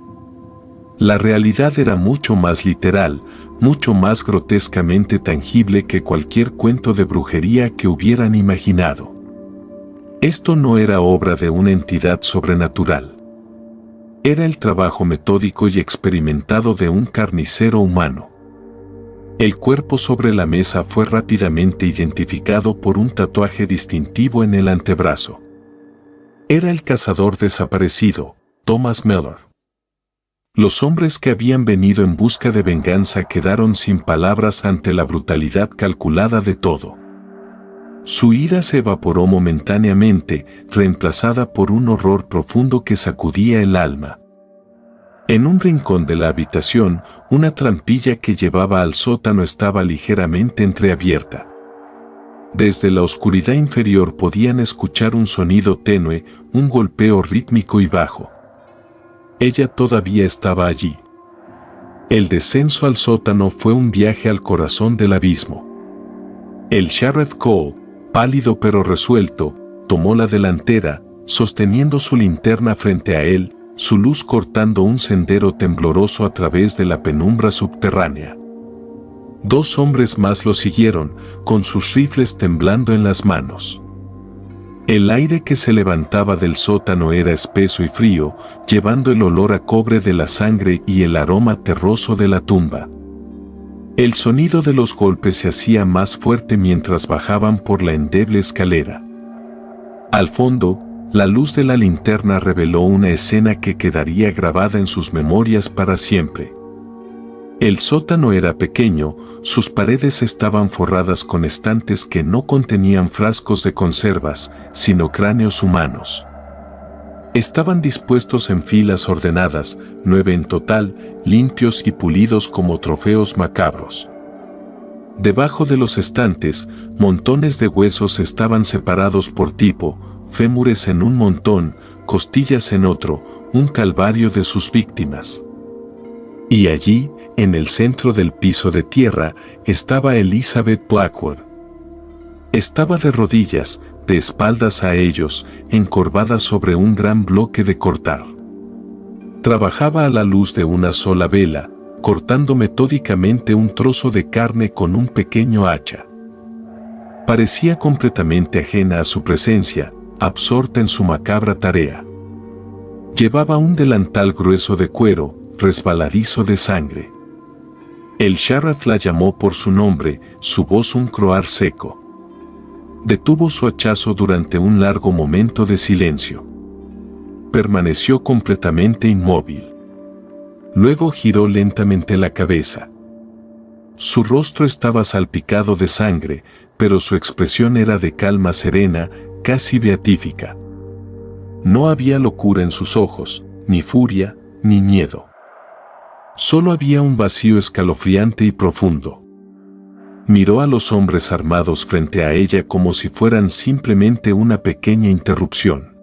La realidad era mucho más literal, mucho más grotescamente tangible que cualquier cuento de brujería que hubieran imaginado. Esto no era obra de una entidad sobrenatural. Era el trabajo metódico y experimentado de un carnicero humano. El cuerpo sobre la mesa fue rápidamente identificado por un tatuaje distintivo en el antebrazo. Era el cazador desaparecido, Thomas Miller. Los hombres que habían venido en busca de venganza quedaron sin palabras ante la brutalidad calculada de todo. Su ira se evaporó momentáneamente, reemplazada por un horror profundo que sacudía el alma. En un rincón de la habitación, una trampilla que llevaba al sótano estaba ligeramente entreabierta. Desde la oscuridad inferior podían escuchar un sonido tenue, un golpeo rítmico y bajo. Ella todavía estaba allí. El descenso al sótano fue un viaje al corazón del abismo. El Sheriff Cole, pálido pero resuelto, tomó la delantera, sosteniendo su linterna frente a él, su luz cortando un sendero tembloroso a través de la penumbra subterránea. Dos hombres más lo siguieron, con sus rifles temblando en las manos. El aire que se levantaba del sótano era espeso y frío, llevando el olor a cobre de la sangre y el aroma terroso de la tumba. El sonido de los golpes se hacía más fuerte mientras bajaban por la endeble escalera. Al fondo, la luz de la linterna reveló una escena que quedaría grabada en sus memorias para siempre. El sótano era pequeño, sus paredes estaban forradas con estantes que no contenían frascos de conservas, sino cráneos humanos. Estaban dispuestos en filas ordenadas, 9 en total, limpios y pulidos como trofeos macabros. Debajo de los estantes, montones de huesos estaban separados por tipo, fémures en un montón, costillas en otro, un calvario de sus víctimas. Y allí, en el centro del piso de tierra, estaba Elizabeth Blackwood. Estaba de rodillas, de espaldas a ellos, encorvada sobre un gran bloque de cortar. Trabajaba a la luz de una sola vela, cortando metódicamente un trozo de carne con un pequeño hacha. Parecía completamente ajena a su presencia, absorta en su macabra tarea. Llevaba un delantal grueso de cuero, resbaladizo de sangre. El sheriff la llamó por su nombre, su voz un croar seco. Detuvo su hachazo durante un largo momento de silencio. Permaneció completamente inmóvil. Luego giró lentamente la cabeza. Su rostro estaba salpicado de sangre, pero su expresión era de calma serena, casi beatífica. No había locura en sus ojos, ni furia, ni miedo. Solo había un vacío escalofriante y profundo. Miró a los hombres armados frente a ella como si fueran simplemente una pequeña interrupción.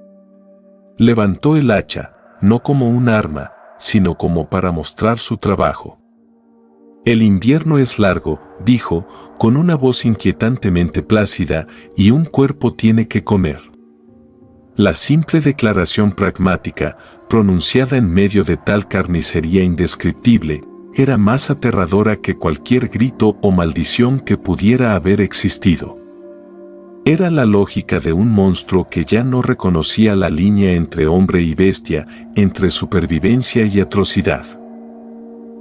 Levantó el hacha, no como un arma, sino como para mostrar su trabajo. El invierno es largo, dijo, con una voz inquietantemente plácida, y un cuerpo tiene que comer. La simple declaración pragmática, pronunciada en medio de tal carnicería indescriptible, era más aterradora que cualquier grito o maldición que pudiera haber existido. Era la lógica de un monstruo que ya no reconocía la línea entre hombre y bestia, entre supervivencia y atrocidad.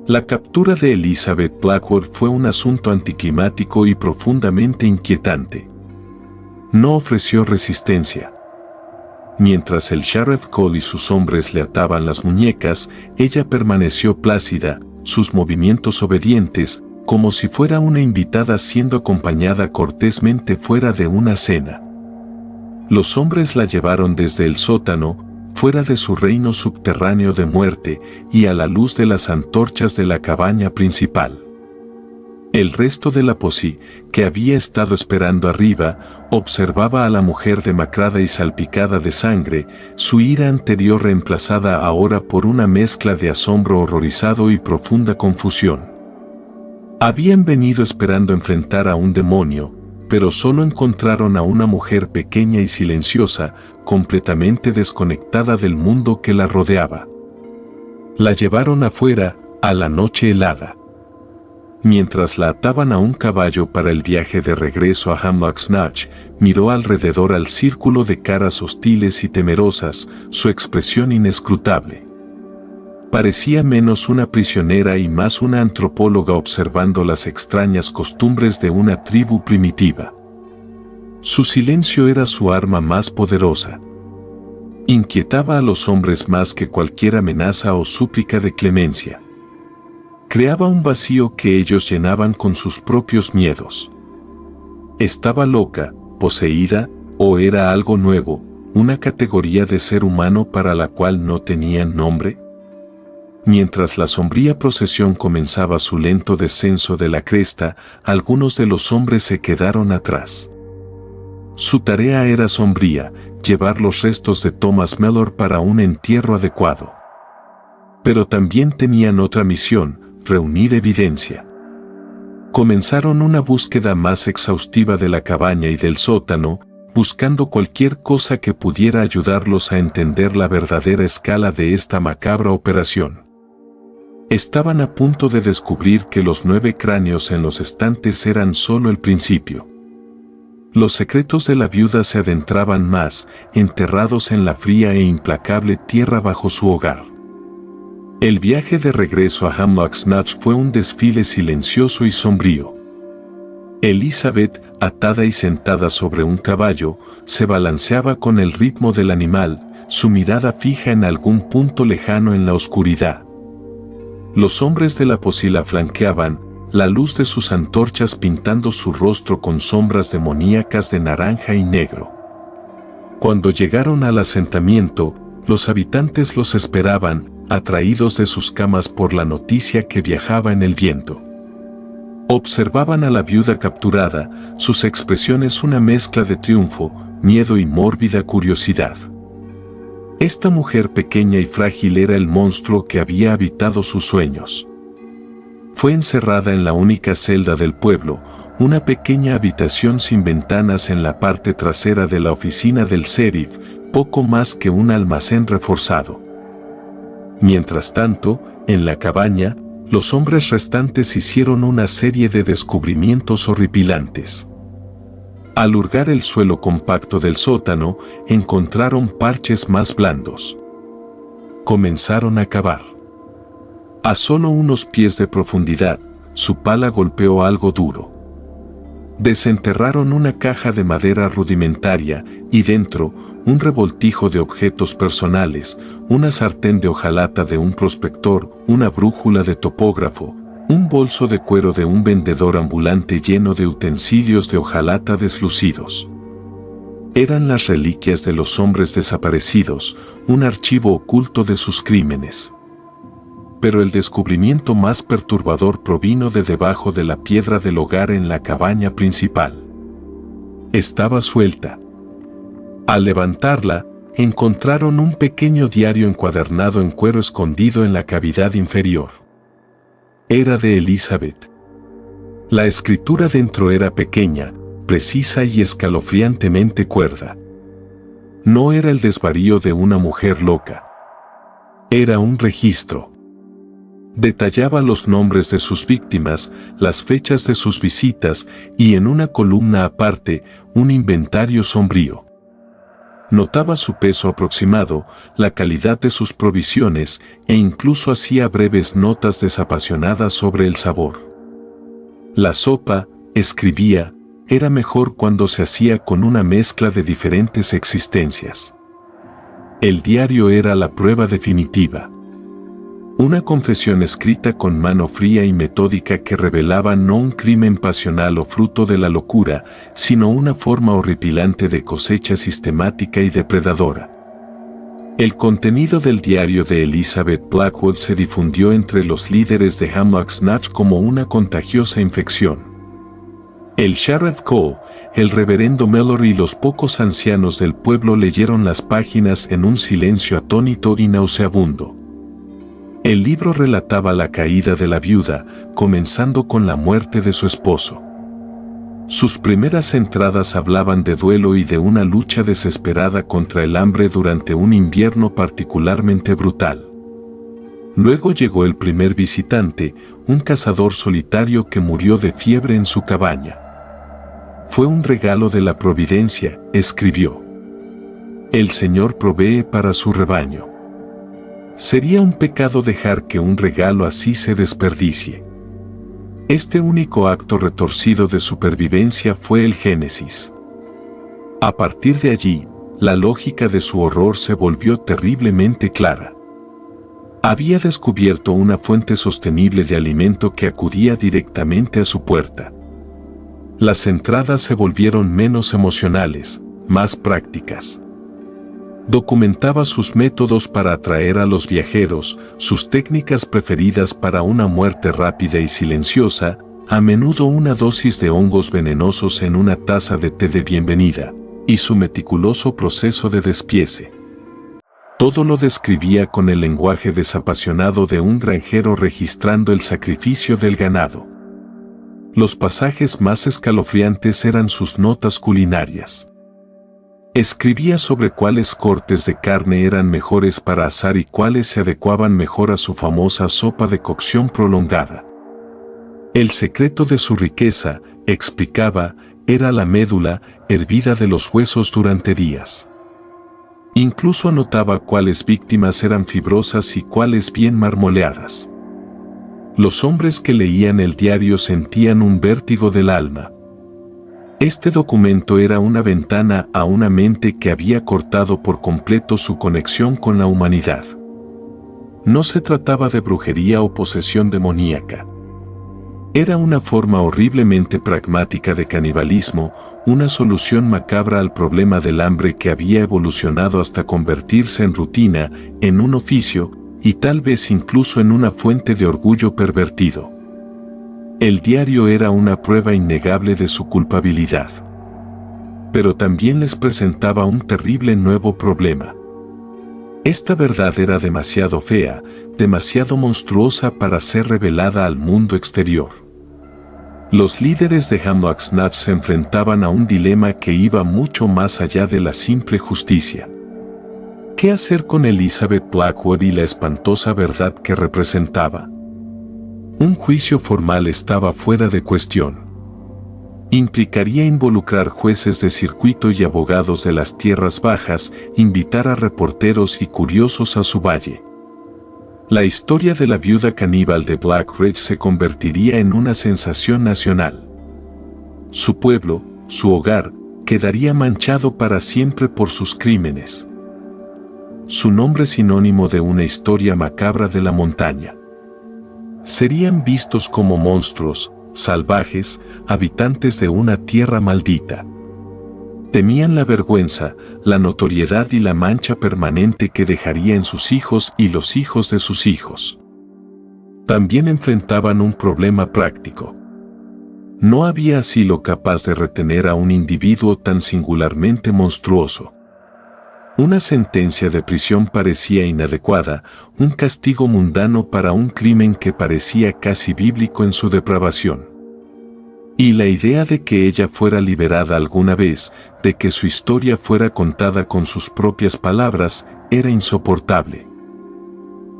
La captura de Elizabeth Blackwood fue un asunto anticlimático y profundamente inquietante. No ofreció resistencia. Mientras el Sheriff Cole y sus hombres le ataban las muñecas, ella permaneció plácida, sus movimientos obedientes, como si fuera una invitada siendo acompañada cortésmente fuera de una cena. Los hombres la llevaron desde el sótano, fuera de su reino subterráneo de muerte, y a la luz de las antorchas de la cabaña principal. El resto de la posi, que había estado esperando arriba, observaba a la mujer demacrada y salpicada de sangre, su ira anterior reemplazada ahora por una mezcla de asombro horrorizado y profunda confusión. Habían venido esperando enfrentar a un demonio, pero solo encontraron a una mujer pequeña y silenciosa, completamente desconectada del mundo que la rodeaba. La llevaron afuera, a la noche helada. Mientras la ataban a un caballo para el viaje de regreso a Hamlock's Notch, miró alrededor al círculo de caras hostiles y temerosas, su expresión inescrutable. Parecía menos una prisionera y más una antropóloga observando las extrañas costumbres de una tribu primitiva. Su silencio era su arma más poderosa. Inquietaba a los hombres más que cualquier amenaza o súplica de clemencia. Creaba un vacío que ellos llenaban con sus propios miedos. ¿Estaba loca, poseída, o era algo nuevo, una categoría de ser humano para la cual no tenían nombre? Mientras la sombría procesión comenzaba su lento descenso de la cresta, algunos de los hombres se quedaron atrás. Su tarea era sombría, llevar los restos de Thomas Mellor para un entierro adecuado. Pero también tenían otra misión, reunir evidencia. Comenzaron una búsqueda más exhaustiva de la cabaña y del sótano, buscando cualquier cosa que pudiera ayudarlos a entender la verdadera escala de esta macabra operación. Estaban a punto de descubrir que los 9 cráneos en los estantes eran solo el principio. Los secretos de la viuda se adentraban más, enterrados en la fría e implacable tierra bajo su hogar. El viaje de regreso a Hamlock's Notch fue un desfile silencioso y sombrío. Elizabeth, atada y sentada sobre un caballo, se balanceaba con el ritmo del animal, su mirada fija en algún punto lejano en la oscuridad. Los hombres de la posi la flanqueaban, la luz de sus antorchas pintando su rostro con sombras demoníacas de naranja y negro. Cuando llegaron al asentamiento, los habitantes los esperaban, atraídos de sus camas por la noticia que viajaba en el viento. Observaban a la viuda capturada, sus expresiones una mezcla de triunfo, miedo y mórbida curiosidad. Esta mujer pequeña y frágil era el monstruo que había habitado sus sueños. Fue encerrada en la única celda del pueblo, una pequeña habitación sin ventanas en la parte trasera de la oficina del sheriff, poco más que un almacén reforzado. Mientras tanto, en la cabaña, los hombres restantes hicieron una serie de descubrimientos horripilantes. Al hurgar el suelo compacto del sótano, encontraron parches más blandos. Comenzaron a cavar. A solo unos pies de profundidad, su pala golpeó algo duro. Desenterraron una caja de madera rudimentaria y dentro, un revoltijo de objetos personales, una sartén de hojalata de un prospector, una brújula de topógrafo, un bolso de cuero de un vendedor ambulante lleno de utensilios de hojalata deslucidos. Eran las reliquias de los hombres desaparecidos, un archivo oculto de sus crímenes. Pero el descubrimiento más perturbador provino de debajo de la piedra del hogar en la cabaña principal. Estaba suelta. Al levantarla, encontraron un pequeño diario encuadernado en cuero escondido en la cavidad inferior. Era de Elizabeth. La escritura dentro era pequeña, precisa y escalofriantemente cuerda. No era el desvarío de una mujer loca. Era un registro. Detallaba los nombres de sus víctimas, las fechas de sus visitas y en una columna aparte, un inventario sombrío. Notaba su peso aproximado, la calidad de sus provisiones e incluso hacía breves notas desapasionadas sobre el sabor. La sopa, escribía, era mejor cuando se hacía con una mezcla de diferentes existencias. El diario era la prueba definitiva. Una confesión escrita con mano fría y metódica que revelaba no un crimen pasional o fruto de la locura, sino una forma horripilante de cosecha sistemática y depredadora. El contenido del diario de Elizabeth Blackwood se difundió entre los líderes de Hamlock's Notch como una contagiosa infección. El Sheriff Cole, el reverendo Mallory y los pocos ancianos del pueblo leyeron las páginas en un silencio atónito y nauseabundo. El libro relataba la caída de la viuda, comenzando con la muerte de su esposo. Sus primeras entradas hablaban de duelo y de una lucha desesperada contra el hambre durante un invierno particularmente brutal. Luego llegó el primer visitante, un cazador solitario que murió de fiebre en su cabaña. Fue un regalo de la providencia, escribió. El Señor provee para su rebaño. Sería un pecado dejar que un regalo así se desperdicie. Este único acto retorcido de supervivencia fue el génesis. A partir de allí, la lógica de su horror se volvió terriblemente clara. Había descubierto una fuente sostenible de alimento que acudía directamente a su puerta. Las entradas se volvieron menos emocionales, más prácticas. Documentaba sus métodos para atraer a los viajeros, sus técnicas preferidas para una muerte rápida y silenciosa, a menudo una dosis de hongos venenosos en una taza de té de bienvenida, y su meticuloso proceso de despiece. Todo lo describía con el lenguaje desapasionado de un granjero registrando el sacrificio del ganado. Los pasajes más escalofriantes eran sus notas culinarias. Escribía sobre cuáles cortes de carne eran mejores para asar y cuáles se adecuaban mejor a su famosa sopa de cocción prolongada. El secreto de su riqueza, explicaba, era la médula, hervida de los huesos durante días. Incluso anotaba cuáles víctimas eran fibrosas y cuáles bien marmoleadas. Los hombres que leían el diario sentían un vértigo del alma. Este documento era una ventana a una mente que había cortado por completo su conexión con la humanidad. No se trataba de brujería o posesión demoníaca. Era una forma horriblemente pragmática de canibalismo, una solución macabra al problema del hambre que había evolucionado hasta convertirse en rutina, en un oficio, y tal vez incluso en una fuente de orgullo pervertido. El diario era una prueba innegable de su culpabilidad. Pero también les presentaba un terrible nuevo problema. Esta verdad era demasiado fea, demasiado monstruosa para ser revelada al mundo exterior. Los líderes de Hamlock's Notch se enfrentaban a un dilema que iba mucho más allá de la simple justicia. ¿Qué hacer con Elizabeth Blackwood y la espantosa verdad que representaba? Un juicio formal estaba fuera de cuestión. Implicaría involucrar jueces de circuito y abogados de las tierras bajas, invitar a reporteros y curiosos a su valle. La historia de la viuda caníbal de Black Ridge se convertiría en una sensación nacional. Su pueblo, su hogar, quedaría manchado para siempre por sus crímenes. Su nombre sinónimo de una historia macabra de la montaña. Serían vistos como monstruos, salvajes, habitantes de una tierra maldita. Temían la vergüenza, la notoriedad y la mancha permanente que dejaría en sus hijos y los hijos de sus hijos. También enfrentaban un problema práctico. No había asilo capaz de retener a un individuo tan singularmente monstruoso. Una sentencia de prisión parecía inadecuada, un castigo mundano para un crimen que parecía casi bíblico en su depravación. Y la idea de que ella fuera liberada alguna vez, de que su historia fuera contada con sus propias palabras, era insoportable.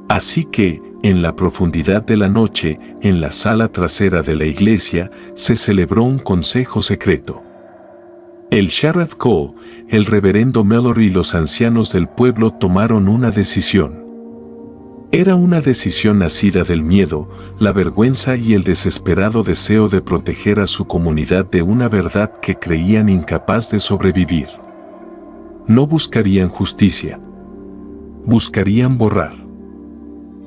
Así que, en la profundidad de la noche, en la sala trasera de la iglesia, se celebró un consejo secreto. El Sheriff Cole, el reverendo Mallory y los ancianos del pueblo tomaron una decisión. Era una decisión nacida del miedo, la vergüenza y el desesperado deseo de proteger a su comunidad de una verdad que creían incapaz de sobrevivir. No buscarían justicia. Buscarían borrar.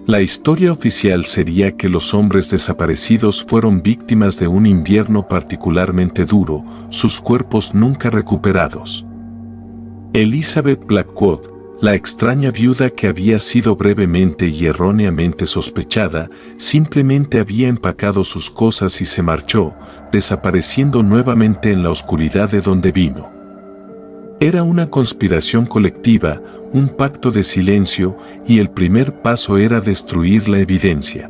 La historia oficial sería que los hombres desaparecidos fueron víctimas de un invierno particularmente duro, sus cuerpos nunca recuperados. Elizabeth Blackwood, la extraña viuda que había sido brevemente y erróneamente sospechada, simplemente había empacado sus cosas y se marchó, desapareciendo nuevamente en la oscuridad de donde vino. Era una conspiración colectiva, un pacto de silencio, y el primer paso era destruir la evidencia.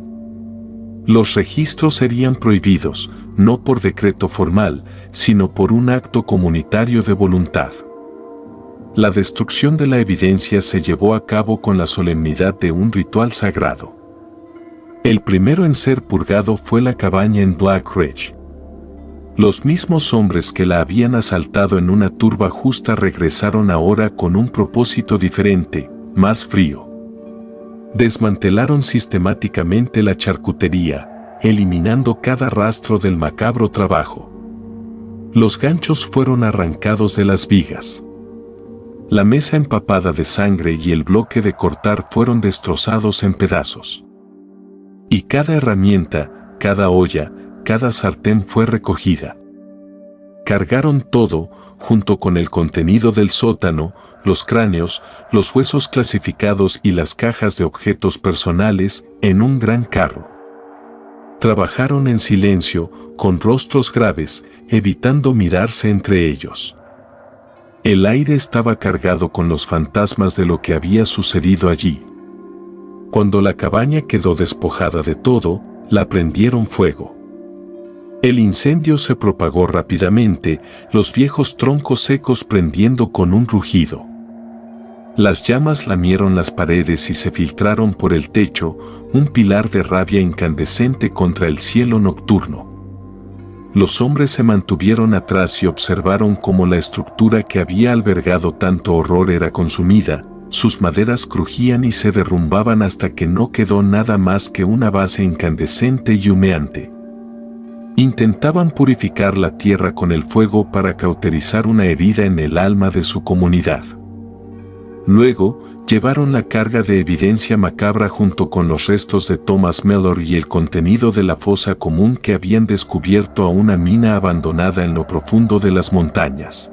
Los registros serían prohibidos, no por decreto formal, sino por un acto comunitario de voluntad. La destrucción de la evidencia se llevó a cabo con la solemnidad de un ritual sagrado. El primero en ser purgado fue la cabaña en Black Ridge. Los mismos hombres que la habían asaltado en una turba justa regresaron ahora con un propósito diferente, más frío. Desmantelaron sistemáticamente la charcutería, eliminando cada rastro del macabro trabajo. Los ganchos fueron arrancados de las vigas. La mesa empapada de sangre y el bloque de cortar fueron destrozados en pedazos. Y cada herramienta, cada olla, cada sartén fue recogida. Cargaron todo, junto con el contenido del sótano, los cráneos, los huesos clasificados y las cajas de objetos personales, en un gran carro. Trabajaron en silencio, con rostros graves, evitando mirarse entre ellos. El aire estaba cargado con los fantasmas de lo que había sucedido allí. Cuando la cabaña quedó despojada de todo, la prendieron fuego. El incendio se propagó rápidamente, los viejos troncos secos prendiendo con un rugido. Las llamas lamieron las paredes y se filtraron por el techo, un pilar de rabia incandescente contra el cielo nocturno. Los hombres se mantuvieron atrás y observaron cómo la estructura que había albergado tanto horror era consumida, sus maderas crujían y se derrumbaban hasta que no quedó nada más que una base incandescente y humeante. Intentaban purificar la tierra con el fuego para cauterizar una herida en el alma de su comunidad. Luego, llevaron la carga de evidencia macabra junto con los restos de Thomas Mellor y el contenido de la fosa común que habían descubierto a una mina abandonada en lo profundo de las montañas.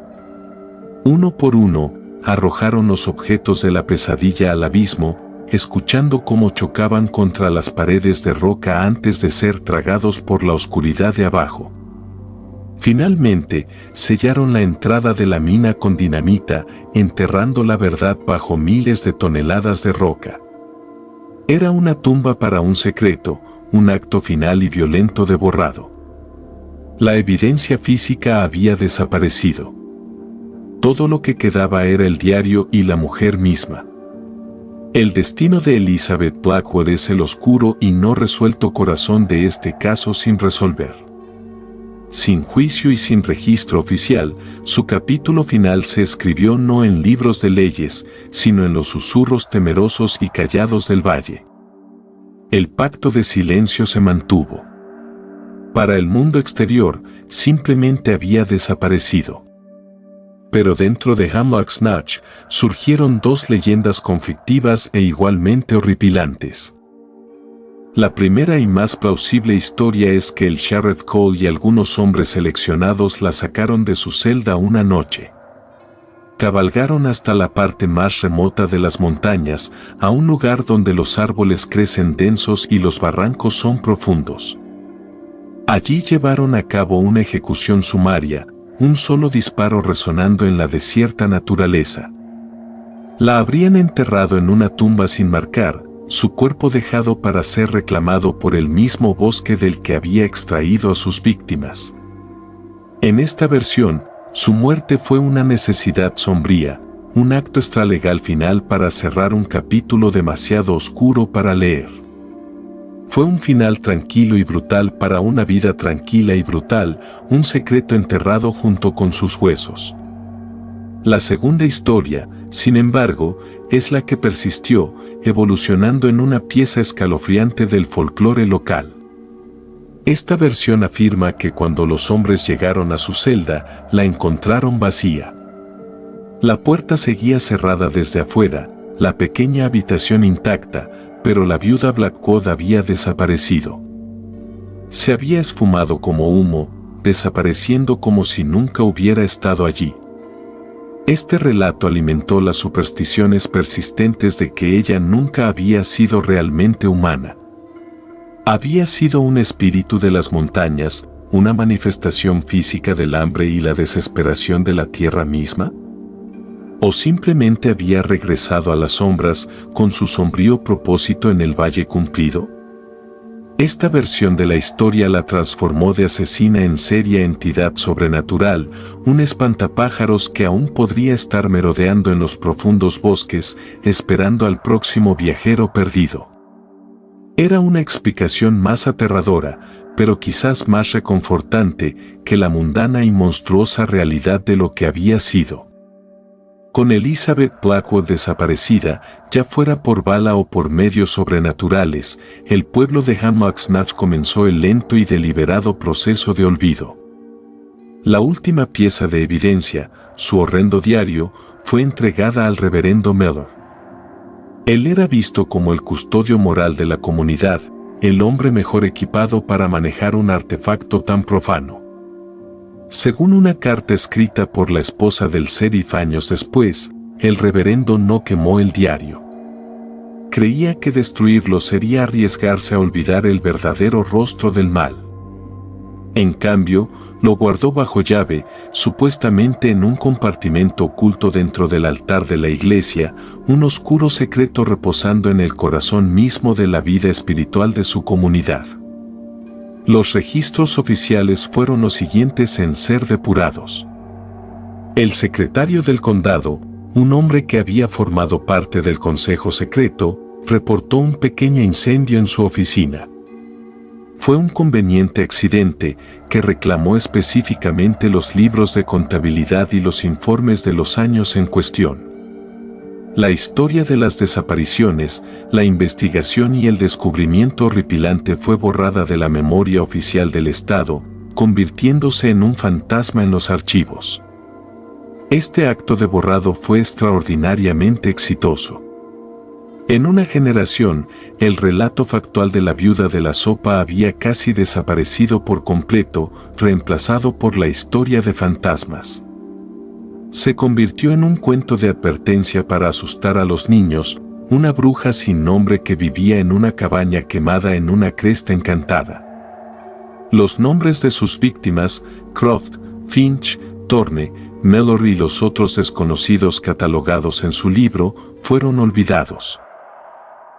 Uno por uno, arrojaron los objetos de la pesadilla al abismo, escuchando cómo chocaban contra las paredes de roca antes de ser tragados por la oscuridad de abajo. Finalmente, sellaron la entrada de la mina con dinamita, enterrando la verdad bajo miles de toneladas de roca. Era una tumba para un secreto, un acto final y violento de borrado. La evidencia física había desaparecido. Todo lo que quedaba era el diario y la mujer misma. El destino de Elizabeth Blackwood es el oscuro y no resuelto corazón de este caso sin resolver. Sin juicio y sin registro oficial, su capítulo final se escribió no en libros de leyes, sino en los susurros temerosos y callados del valle. El pacto de silencio se mantuvo. Para el mundo exterior, simplemente había desaparecido. Pero dentro de Hemlock's Notch surgieron dos leyendas conflictivas e igualmente horripilantes. La primera y más plausible historia es que el Sheriff Cole y algunos hombres seleccionados la sacaron de su celda una noche. Cabalgaron hasta la parte más remota de las montañas, a un lugar donde los árboles crecen densos y los barrancos son profundos. Allí llevaron a cabo una ejecución sumaria, un solo disparo resonando en la desierta naturaleza. La habrían enterrado en una tumba sin marcar, su cuerpo dejado para ser reclamado por el mismo bosque del que había extraído a sus víctimas. En esta versión, su muerte fue una necesidad sombría, un acto extralegal final para cerrar un capítulo demasiado oscuro para leer. Fue un final tranquilo y brutal para una vida tranquila y brutal, un secreto enterrado junto con sus huesos. La segunda historia, sin embargo, es la que persistió, evolucionando en una pieza escalofriante del folclore local. Esta versión afirma que cuando los hombres llegaron a su celda, la encontraron vacía. La puerta seguía cerrada desde afuera, la pequeña habitación intacta, pero la viuda Blackwood había desaparecido. Se había esfumado como humo, desapareciendo como si nunca hubiera estado allí. Este relato alimentó las supersticiones persistentes de que ella nunca había sido realmente humana. Había sido un espíritu de las montañas, una manifestación física del hambre y la desesperación de la tierra misma. ¿O simplemente había regresado a las sombras con su sombrío propósito en el valle cumplido? Esta versión de la historia la transformó de asesina en serie a entidad sobrenatural, un espantapájaros que aún podría estar merodeando en los profundos bosques, esperando al próximo viajero perdido. Era una explicación más aterradora, pero quizás más reconfortante, que la mundana y monstruosa realidad de lo que había sido. Con Elizabeth Blackwood desaparecida, ya fuera por bala o por medios sobrenaturales, el pueblo de Hammarsmith comenzó el lento y deliberado proceso de olvido. La última pieza de evidencia, su horrendo diario, fue entregada al reverendo Miller. Él era visto como el custodio moral de la comunidad, el hombre mejor equipado para manejar un artefacto tan profano. Según una carta escrita por la esposa del sheriff años después, el reverendo no quemó el diario. Creía que destruirlo sería arriesgarse a olvidar el verdadero rostro del mal. En cambio, lo guardó bajo llave, supuestamente en un compartimento oculto dentro del altar de la iglesia, un oscuro secreto reposando en el corazón mismo de la vida espiritual de su comunidad. Los registros oficiales fueron los siguientes en ser depurados. El secretario del condado, un hombre que había formado parte del consejo secreto, reportó un pequeño incendio en su oficina. Fue un conveniente accidente que reclamó específicamente los libros de contabilidad y los informes de los años en cuestión. La historia de las desapariciones, la investigación y el descubrimiento horripilante fue borrada de la memoria oficial del Estado, convirtiéndose en un fantasma en los archivos. Este acto de borrado fue extraordinariamente exitoso. En una generación, el relato factual de la viuda de la sopa había casi desaparecido por completo, reemplazado por la historia de fantasmas. Se convirtió en un cuento de advertencia para asustar a los niños, una bruja sin nombre que vivía en una cabaña quemada en una cresta encantada. Los nombres de sus víctimas, Croft, Finch, Thorne, Mallory y los otros desconocidos catalogados en su libro, fueron olvidados.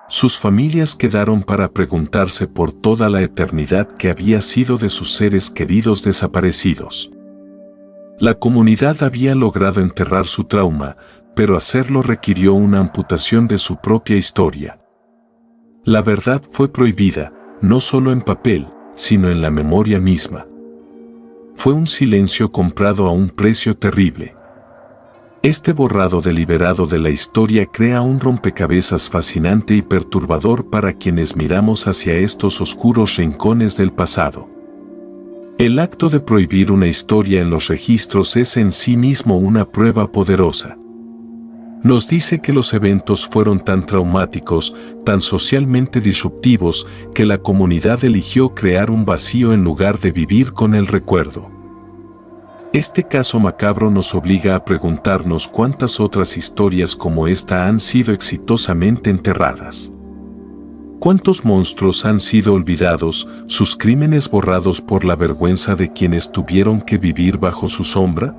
Sus familias quedaron para preguntarse por toda la eternidad qué había sido de sus seres queridos desaparecidos. La comunidad había logrado enterrar su trauma, pero hacerlo requirió una amputación de su propia historia. La verdad fue prohibida, no solo en papel, sino en la memoria misma. Fue un silencio comprado a un precio terrible. Este borrado deliberado de la historia crea un rompecabezas fascinante y perturbador para quienes miramos hacia estos oscuros rincones del pasado. El acto de prohibir una historia en los registros es en sí mismo una prueba poderosa. Nos dice que los eventos fueron tan traumáticos, tan socialmente disruptivos, que la comunidad eligió crear un vacío en lugar de vivir con el recuerdo. Este caso macabro nos obliga a preguntarnos cuántas otras historias como esta han sido exitosamente enterradas. ¿Cuántos monstruos han sido olvidados, sus crímenes borrados por la vergüenza de quienes tuvieron que vivir bajo su sombra?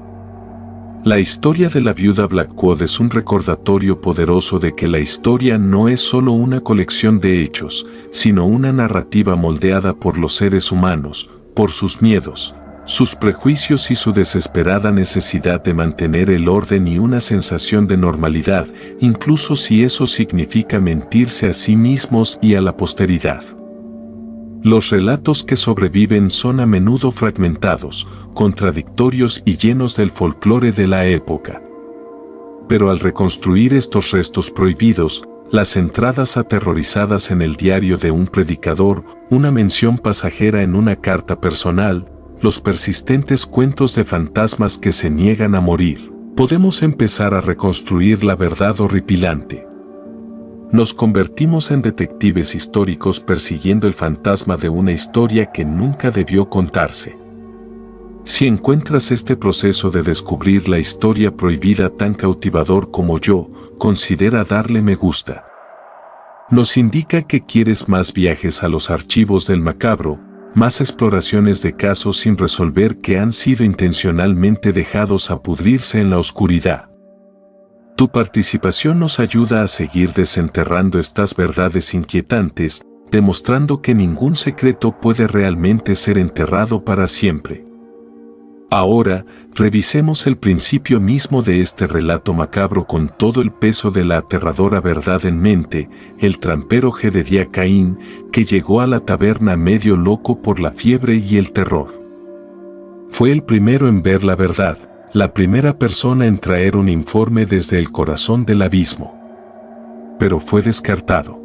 La historia de la viuda Blackwood es un recordatorio poderoso de que la historia no es solo una colección de hechos, sino una narrativa moldeada por los seres humanos, por sus miedos, sus prejuicios y su desesperada necesidad de mantener el orden y una sensación de normalidad, incluso si eso significa mentirse a sí mismos y a la posteridad. Los relatos que sobreviven son a menudo fragmentados, contradictorios y llenos del folclore de la época. Pero al reconstruir estos restos prohibidos, las entradas aterrorizadas en el diario de un predicador, una mención pasajera en una carta personal, los persistentes cuentos de fantasmas que se niegan a morir, podemos empezar a reconstruir la verdad horripilante. Nos convertimos en detectives históricos persiguiendo el fantasma de una historia que nunca debió contarse. Si encuentras este proceso de descubrir la historia prohibida tan cautivador como yo, considera darle me gusta. Nos indica que quieres más viajes a los archivos del macabro, más exploraciones de casos sin resolver que han sido intencionalmente dejados a pudrirse en la oscuridad. Tu participación nos ayuda a seguir desenterrando estas verdades inquietantes, demostrando que ningún secreto puede realmente ser enterrado para siempre. Ahora, revisemos el principio mismo de este relato macabro con todo el peso de la aterradora verdad en mente, el trampero Jedediah Caín, que llegó a la taberna medio loco por la fiebre y el terror. Fue el primero en ver la verdad, la primera persona en traer un informe desde el corazón del abismo. Pero fue descartado.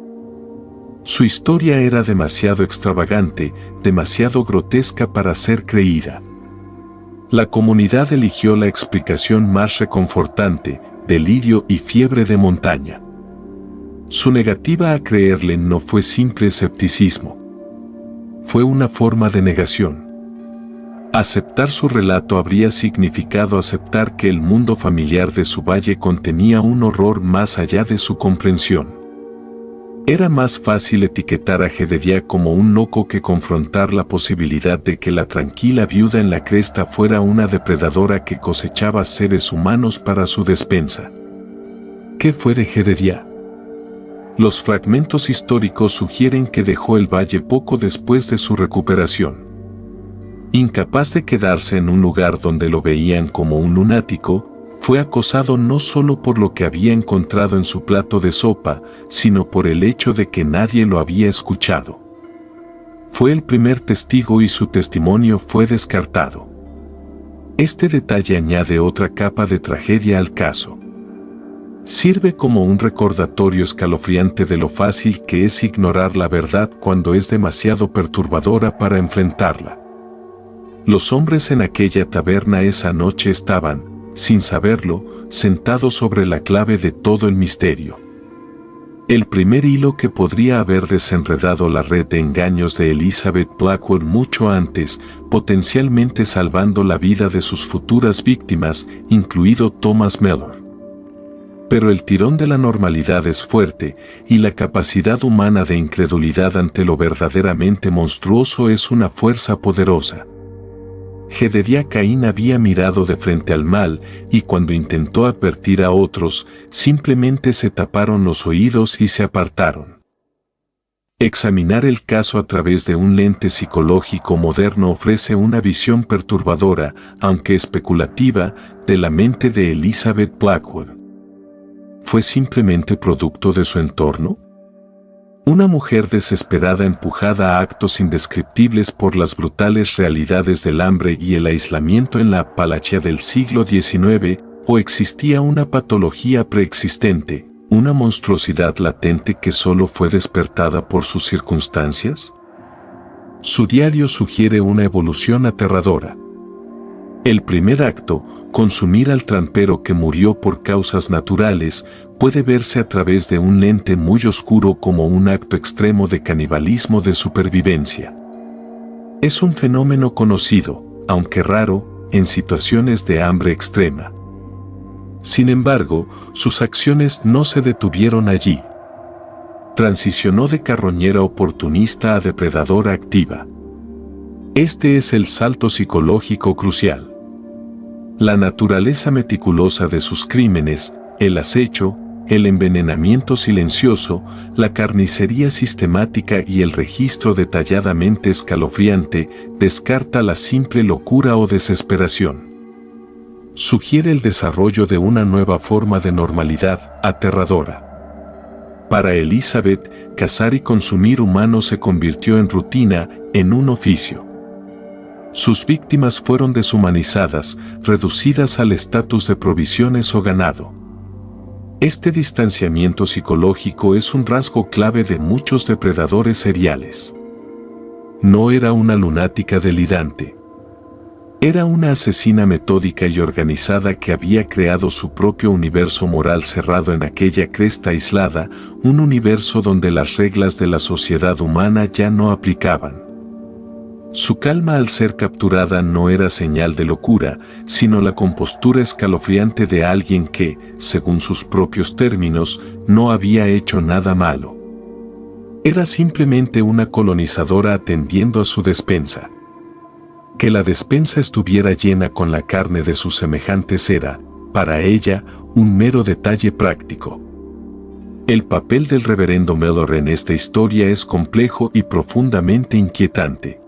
Su historia era demasiado extravagante, demasiado grotesca para ser creída. La comunidad eligió la explicación más reconfortante, delirio y fiebre de montaña. Su negativa a creerle no fue simple escepticismo. Fue una forma de negación. Aceptar su relato habría significado aceptar que el mundo familiar de su valle contenía un horror más allá de su comprensión. Era más fácil etiquetar a Jedediah como un loco que confrontar la posibilidad de que la tranquila viuda en la cresta fuera una depredadora que cosechaba seres humanos para su despensa. ¿Qué fue de Jedediah? Los fragmentos históricos sugieren que dejó el valle poco después de su recuperación. Incapaz de quedarse en un lugar donde lo veían como un lunático, fue acosado no solo por lo que había encontrado en su plato de sopa, sino por el hecho de que nadie lo había escuchado. Fue el primer testigo y su testimonio fue descartado. Este detalle añade otra capa de tragedia al caso. Sirve como un recordatorio escalofriante de lo fácil que es ignorar la verdad cuando es demasiado perturbadora para enfrentarla. Los hombres en aquella taberna esa noche estaban, sin saberlo, sentados sobre la clave de todo el misterio. El primer hilo que podría haber desenredado la red de engaños de Elizabeth Blackwood mucho antes, potencialmente salvando la vida de sus futuras víctimas, incluido Thomas Mellor. Pero el tirón de la normalidad es fuerte, y la capacidad humana de incredulidad ante lo verdaderamente monstruoso es una fuerza poderosa. Jedediah Caín había mirado de frente al mal, y cuando intentó advertir a otros, simplemente se taparon los oídos y se apartaron. Examinar el caso a través de un lente psicológico moderno ofrece una visión perturbadora, aunque especulativa, de la mente de Elizabeth Blackwood. ¿Fue simplemente producto de su entorno? Una mujer desesperada empujada a actos indescriptibles por las brutales realidades del hambre y el aislamiento en la Appalachia del siglo XIX, o existía una patología preexistente, una monstruosidad latente que solo fue despertada por sus circunstancias. Su diario sugiere una evolución aterradora. El primer acto, consumir al trampero que murió por causas naturales, puede verse a través de un lente muy oscuro como un acto extremo de canibalismo de supervivencia. Es un fenómeno conocido, aunque raro, en situaciones de hambre extrema. Sin embargo, sus acciones no se detuvieron allí. Transicionó de carroñera oportunista a depredadora activa. Este es el salto psicológico crucial. La naturaleza meticulosa de sus crímenes, el acecho, el envenenamiento silencioso, la carnicería sistemática y el registro detalladamente escalofriante descarta la simple locura o desesperación. Sugiere el desarrollo de una nueva forma de normalidad aterradora. Para Elizabeth, cazar y consumir humanos se convirtió en rutina, en un oficio. Sus víctimas fueron deshumanizadas, reducidas al estatus de provisiones o ganado. Este distanciamiento psicológico es un rasgo clave de muchos depredadores seriales. No era una lunática delirante. Era una asesina metódica y organizada que había creado su propio universo moral cerrado en aquella cresta aislada, un universo donde las reglas de la sociedad humana ya no aplicaban. Su calma al ser capturada no era señal de locura, sino la compostura escalofriante de alguien que, según sus propios términos, no había hecho nada malo. Era simplemente una colonizadora atendiendo a su despensa. Que la despensa estuviera llena con la carne de sus semejantes era, para ella, un mero detalle práctico. El papel del reverendo Mellor en esta historia es complejo y profundamente inquietante.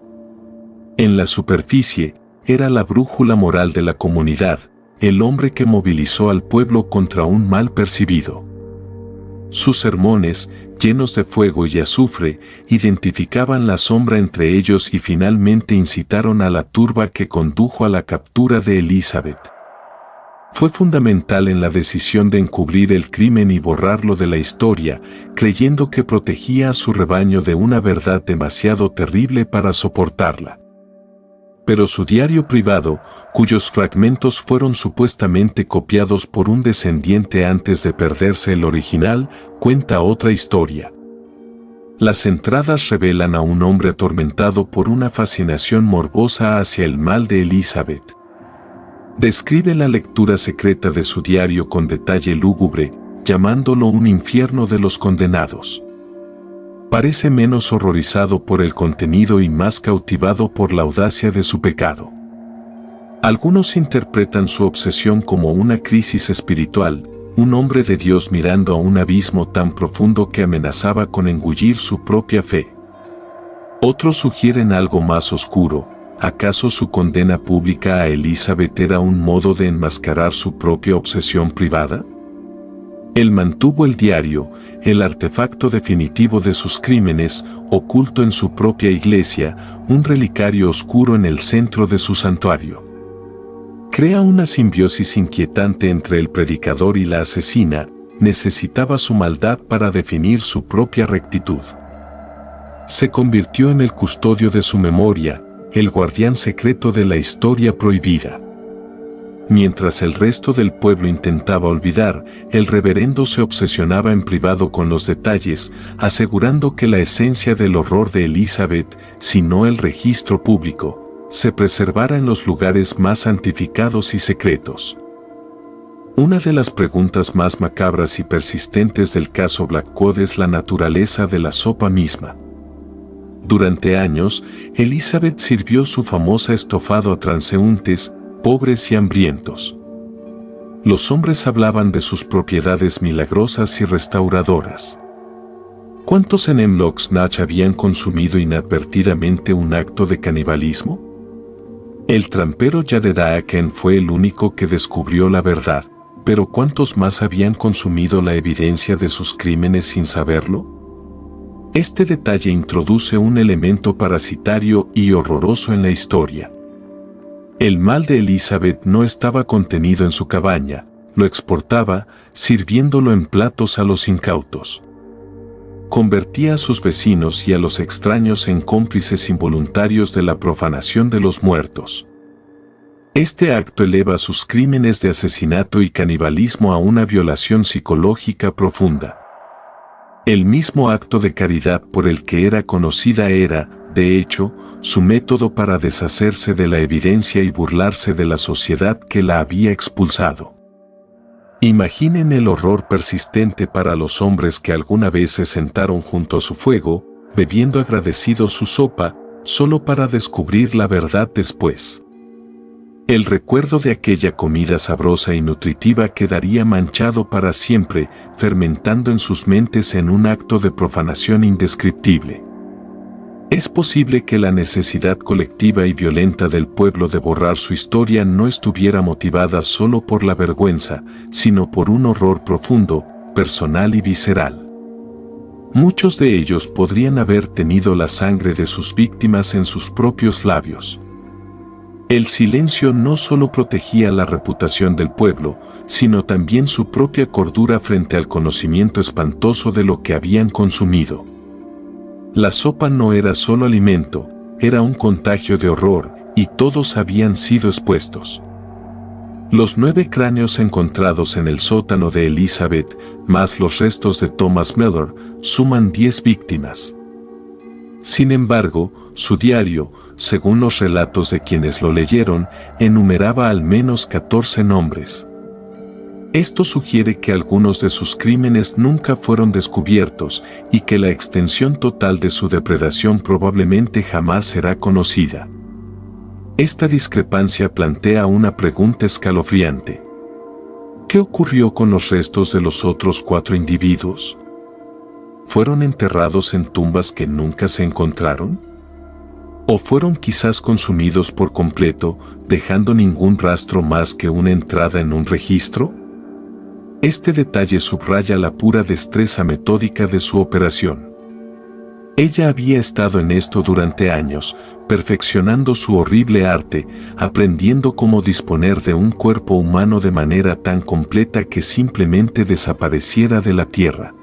En la superficie, era la brújula moral de la comunidad, el hombre que movilizó al pueblo contra un mal percibido. Sus sermones, llenos de fuego y azufre, identificaban la sombra entre ellos y finalmente incitaron a la turba que condujo a la captura de Elizabeth. Fue fundamental en la decisión de encubrir el crimen y borrarlo de la historia, creyendo que protegía a su rebaño de una verdad demasiado terrible para soportarla. Pero su diario privado, cuyos fragmentos fueron supuestamente copiados por un descendiente antes de perderse el original, cuenta otra historia. Las entradas revelan a un hombre atormentado por una fascinación morbosa hacia el mal de Elizabeth. Describe la lectura secreta de su diario con detalle lúgubre, llamándolo un infierno de los condenados. Parece menos horrorizado por el contenido y más cautivado por la audacia de su pecado. Algunos interpretan su obsesión como una crisis espiritual, un hombre de Dios mirando a un abismo tan profundo que amenazaba con engullir su propia fe. Otros sugieren algo más oscuro. ¿Acaso su condena pública a Elizabeth era un modo de enmascarar su propia obsesión privada? Él mantuvo el diario, el artefacto definitivo de sus crímenes, oculto en su propia iglesia, un relicario oscuro en el centro de su santuario. Crea una simbiosis inquietante entre el predicador y la asesina, necesitaba su maldad para definir su propia rectitud. Se convirtió en el custodio de su memoria, el guardián secreto de la historia prohibida. Mientras el resto del pueblo intentaba olvidar, el reverendo se obsesionaba en privado con los detalles, asegurando que la esencia del horror de Elizabeth, si no el registro público, se preservara en los lugares más santificados y secretos. Una de las preguntas más macabras y persistentes del caso Blackwood es la naturaleza de la sopa misma. Durante años, Elizabeth sirvió su famosa estofado a transeúntes, pobres y hambrientos. Los hombres hablaban de sus propiedades milagrosas y restauradoras. ¿Cuántos en Hemlock Notch habían consumido inadvertidamente un acto de canibalismo? El trampero Jedediah Ken fue el único que descubrió la verdad, pero ¿cuántos más habían consumido la evidencia de sus crímenes sin saberlo? Este detalle introduce un elemento parasitario y horroroso en la historia. El mal de Elizabeth no estaba contenido en su cabaña, lo exportaba, sirviéndolo en platos a los incautos. Convertía a sus vecinos y a los extraños en cómplices involuntarios de la profanación de los muertos. Este acto eleva sus crímenes de asesinato y canibalismo a una violación psicológica profunda. El mismo acto de caridad por el que era conocida era, de hecho, su método para deshacerse de la evidencia y burlarse de la sociedad que la había expulsado. Imaginen el horror persistente para los hombres que alguna vez se sentaron junto a su fuego, bebiendo agradecidos su sopa, solo para descubrir la verdad después. El recuerdo de aquella comida sabrosa y nutritiva quedaría manchado para siempre, fermentando en sus mentes en un acto de profanación indescriptible. Es posible que la necesidad colectiva y violenta del pueblo de borrar su historia no estuviera motivada solo por la vergüenza, sino por un horror profundo, personal y visceral. Muchos de ellos podrían haber tenido la sangre de sus víctimas en sus propios labios. El silencio no solo protegía la reputación del pueblo, sino también su propia cordura frente al conocimiento espantoso de lo que habían consumido. La sopa no era solo alimento, era un contagio de horror, y todos habían sido expuestos. Los 9 cráneos encontrados en el sótano de Elizabeth, más los restos de Thomas Miller, suman 10 víctimas. Sin embargo, su diario, según los relatos de quienes lo leyeron, enumeraba al menos 14 nombres. Esto sugiere que algunos de sus crímenes nunca fueron descubiertos y que la extensión total de su depredación probablemente jamás será conocida. Esta discrepancia plantea una pregunta escalofriante. ¿Qué ocurrió con los restos de los otros 4 individuos? ¿Fueron enterrados en tumbas que nunca se encontraron? ¿O fueron quizás consumidos por completo, dejando ningún rastro más que una entrada en un registro? Este detalle subraya la pura destreza metódica de su operación. Ella había estado en esto durante años, perfeccionando su horrible arte, aprendiendo cómo disponer de un cuerpo humano de manera tan completa que simplemente desapareciera de la tierra.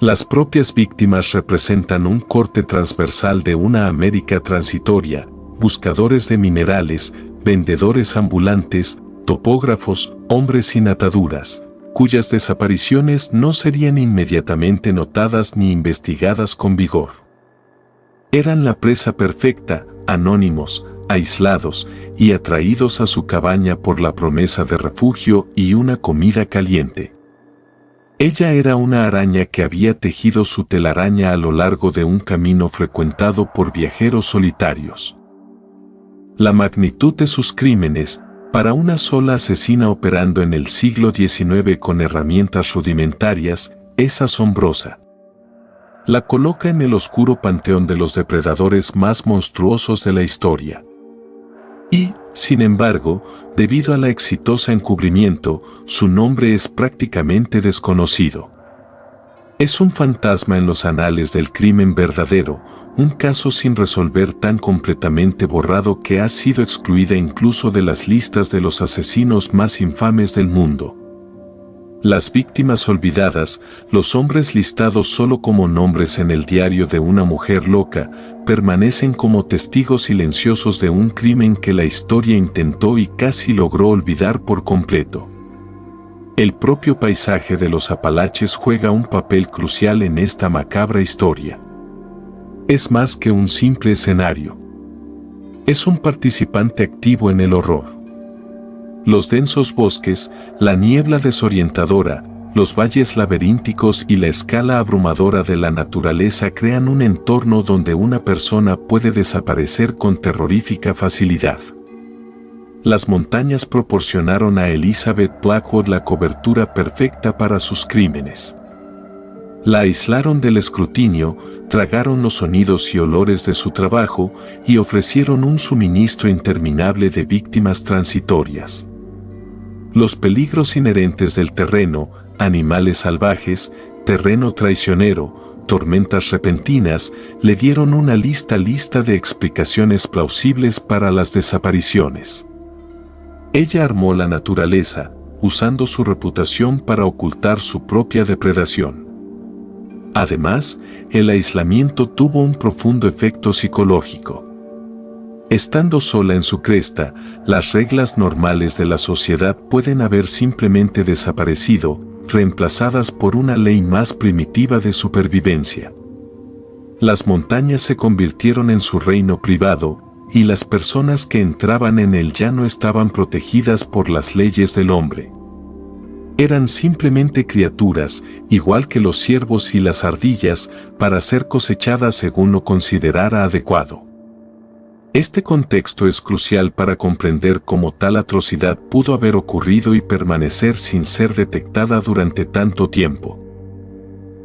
Las propias víctimas representan un corte transversal de una América transitoria, buscadores de minerales, vendedores ambulantes, topógrafos, hombres sin ataduras, cuyas desapariciones no serían inmediatamente notadas ni investigadas con vigor. Eran la presa perfecta, anónimos, aislados y atraídos a su cabaña por la promesa de refugio y una comida caliente. Ella era una araña que había tejido su telaraña a lo largo de un camino frecuentado por viajeros solitarios. La magnitud de sus crímenes, para una sola asesina operando en el siglo XIX con herramientas rudimentarias, es asombrosa. La coloca en el oscuro panteón de los depredadores más monstruosos de la historia. Y, sin embargo, debido a la exitosa encubrimiento, su nombre es prácticamente desconocido. Es un fantasma en los anales del crimen verdadero, un caso sin resolver tan completamente borrado que ha sido excluida incluso de las listas de los asesinos más infames del mundo. Las víctimas olvidadas, los hombres listados solo como nombres en el diario de una mujer loca, permanecen como testigos silenciosos de un crimen que la historia intentó y casi logró olvidar por completo. El propio paisaje de los Apalaches juega un papel crucial en esta macabra historia. Es más que un simple escenario. Es un participante activo en el horror. Los densos bosques, la niebla desorientadora, los valles laberínticos y la escala abrumadora de la naturaleza crean un entorno donde una persona puede desaparecer con terrorífica facilidad. Las montañas proporcionaron a Elizabeth Blackwood la cobertura perfecta para sus crímenes. La aislaron del escrutinio, tragaron los sonidos y olores de su trabajo y ofrecieron un suministro interminable de víctimas transitorias. Los peligros inherentes del terreno, animales salvajes, terreno traicionero, tormentas repentinas, le dieron una lista de explicaciones plausibles para las desapariciones. Ella armó la naturaleza, usando su reputación para ocultar su propia depredación. Además, el aislamiento tuvo un profundo efecto psicológico. Estando sola en su cresta, las reglas normales de la sociedad pueden haber simplemente desaparecido, reemplazadas por una ley más primitiva de supervivencia. Las montañas se convirtieron en su reino privado, y las personas que entraban en él ya no estaban protegidas por las leyes del hombre. Eran simplemente criaturas, igual que los ciervos y las ardillas, para ser cosechadas según lo considerara adecuado. Este contexto es crucial para comprender cómo tal atrocidad pudo haber ocurrido y permanecer sin ser detectada durante tanto tiempo.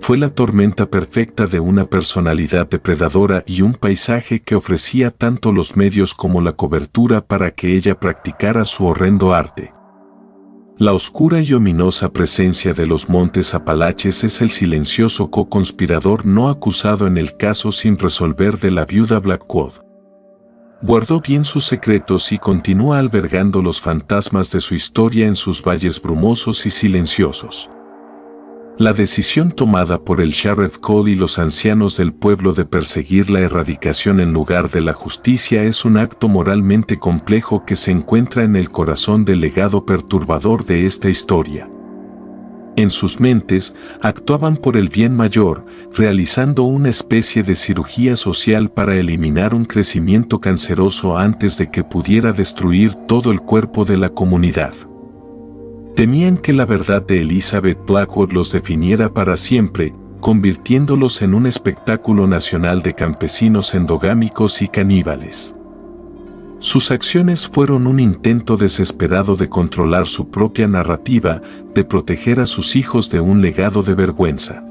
Fue la tormenta perfecta de una personalidad depredadora y un paisaje que ofrecía tanto los medios como la cobertura para que ella practicara su horrendo arte. La oscura y ominosa presencia de los montes Apalaches es el silencioso co-conspirador no acusado en el caso sin resolver de la viuda Blackwood. Guardó bien sus secretos y continúa albergando los fantasmas de su historia en sus valles brumosos y silenciosos. La decisión tomada por el Sheriff Cole y los ancianos del pueblo de perseguir la erradicación en lugar de la justicia es un acto moralmente complejo que se encuentra en el corazón del legado perturbador de esta historia. En sus mentes, actuaban por el bien mayor, realizando una especie de cirugía social para eliminar un crecimiento canceroso antes de que pudiera destruir todo el cuerpo de la comunidad. Temían que la verdad de Elizabeth Blackwood los definiera para siempre, convirtiéndolos en un espectáculo nacional de campesinos endogámicos y caníbales. Sus acciones fueron un intento desesperado de controlar su propia narrativa, de proteger a sus hijos de un legado de vergüenza.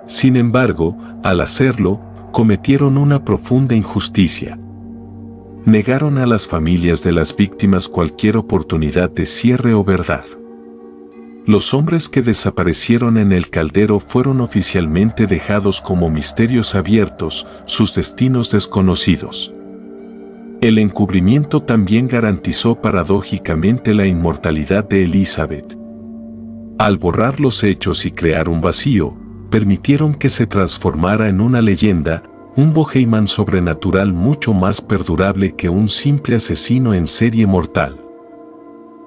Sin embargo, al hacerlo, cometieron una profunda injusticia. Negaron a las familias de las víctimas cualquier oportunidad de cierre o verdad. Los hombres que desaparecieron en el caldero fueron oficialmente dejados como misterios abiertos, sus destinos desconocidos. El encubrimiento también garantizó paradójicamente la inmortalidad de Elizabeth. Al borrar los hechos y crear un vacío, permitieron que se transformara en una leyenda, un Bohemian sobrenatural mucho más perdurable que un simple asesino en serie mortal.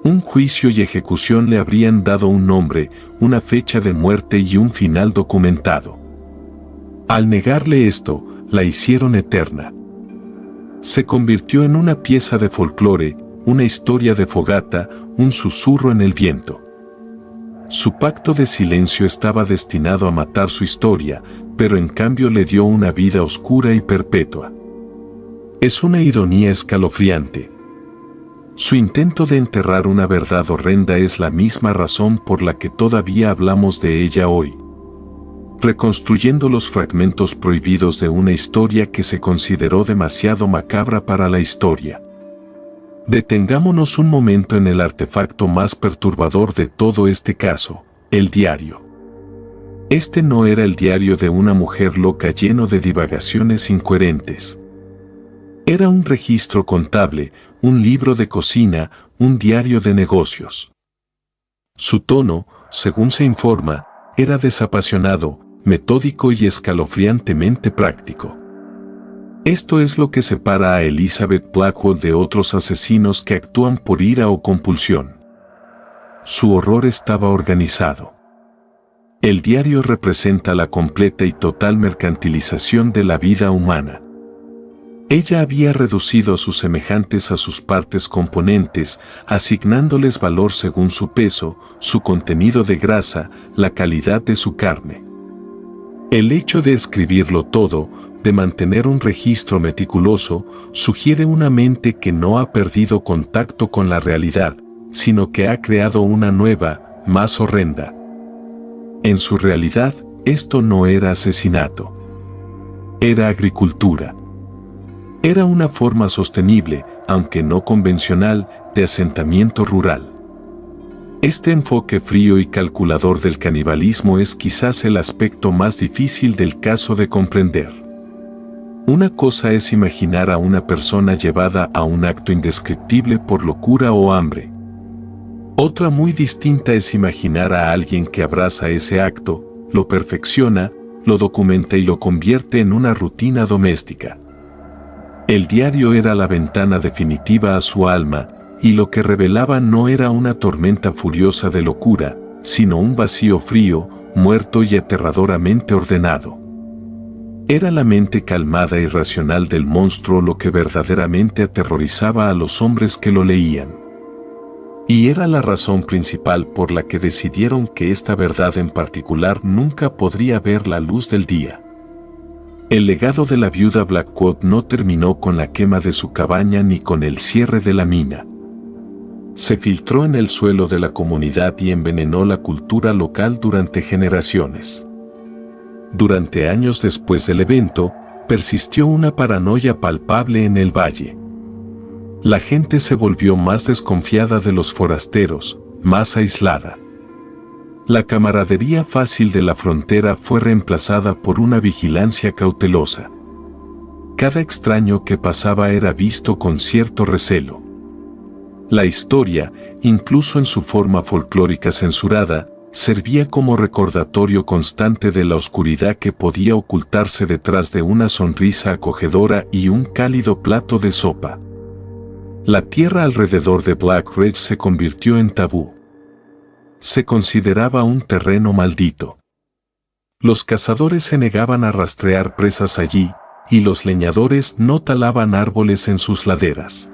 Un juicio y ejecución le habrían dado un nombre, una fecha de muerte y un final documentado. Al negarle esto, la hicieron eterna. Se convirtió en una pieza de folclore, una historia de fogata, un susurro en el viento. Su pacto de silencio estaba destinado a matar su historia, pero en cambio le dio una vida oscura y perpetua. Es una ironía escalofriante. Su intento de enterrar una verdad horrenda es la misma razón por la que todavía hablamos de ella hoy. Reconstruyendo los fragmentos prohibidos de una historia que se consideró demasiado macabra para la historia. Detengámonos un momento en el artefacto más perturbador de todo este caso, el diario. Este no era el diario de una mujer loca lleno de divagaciones incoherentes. Era un registro contable, un libro de cocina, un diario de negocios. Su tono, según se informa, era desapasionado, metódico y escalofriantemente práctico. Esto es lo que separa a Elizabeth Blackwood de otros asesinos que actúan por ira o compulsión. Su horror estaba organizado. El diario representa la completa y total mercantilización de la vida humana. Ella había reducido a sus semejantes a sus partes componentes, asignándoles valor según su peso, su contenido de grasa, la calidad de su carne. El hecho de escribirlo todo, de mantener un registro meticuloso, sugiere una mente que no ha perdido contacto con la realidad, sino que ha creado una nueva, más horrenda. En su realidad, esto no era asesinato. Era agricultura. Era una forma sostenible, aunque no convencional, de asentamiento rural. Este enfoque frío y calculador del canibalismo es quizás el aspecto más difícil del caso de comprender. Una cosa es imaginar a una persona llevada a un acto indescriptible por locura o hambre. Otra muy distinta es imaginar a alguien que abraza ese acto, lo perfecciona, lo documenta y lo convierte en una rutina doméstica. El diario era la ventana definitiva a su alma, y lo que revelaba no era una tormenta furiosa de locura, sino un vacío frío, muerto y aterradoramente ordenado. Era la mente calmada y racional del monstruo lo que verdaderamente aterrorizaba a los hombres que lo leían. Y era la razón principal por la que decidieron que esta verdad en particular nunca podría ver la luz del día. El legado de la viuda Blackwood no terminó con la quema de su cabaña ni con el cierre de la mina. Se filtró en el suelo de la comunidad y envenenó la cultura local durante generaciones. Durante años después del evento, persistió una paranoia palpable en el valle. La gente se volvió más desconfiada de los forasteros, más aislada. La camaradería fácil de la frontera fue reemplazada por una vigilancia cautelosa. Cada extraño que pasaba era visto con cierto recelo. La historia, incluso en su forma folclórica censurada, servía como recordatorio constante de la oscuridad que podía ocultarse detrás de una sonrisa acogedora y un cálido plato de sopa. La tierra alrededor de Black Ridge se convirtió en tabú. Se consideraba un terreno maldito. Los cazadores se negaban a rastrear presas allí, y los leñadores no talaban árboles en sus laderas.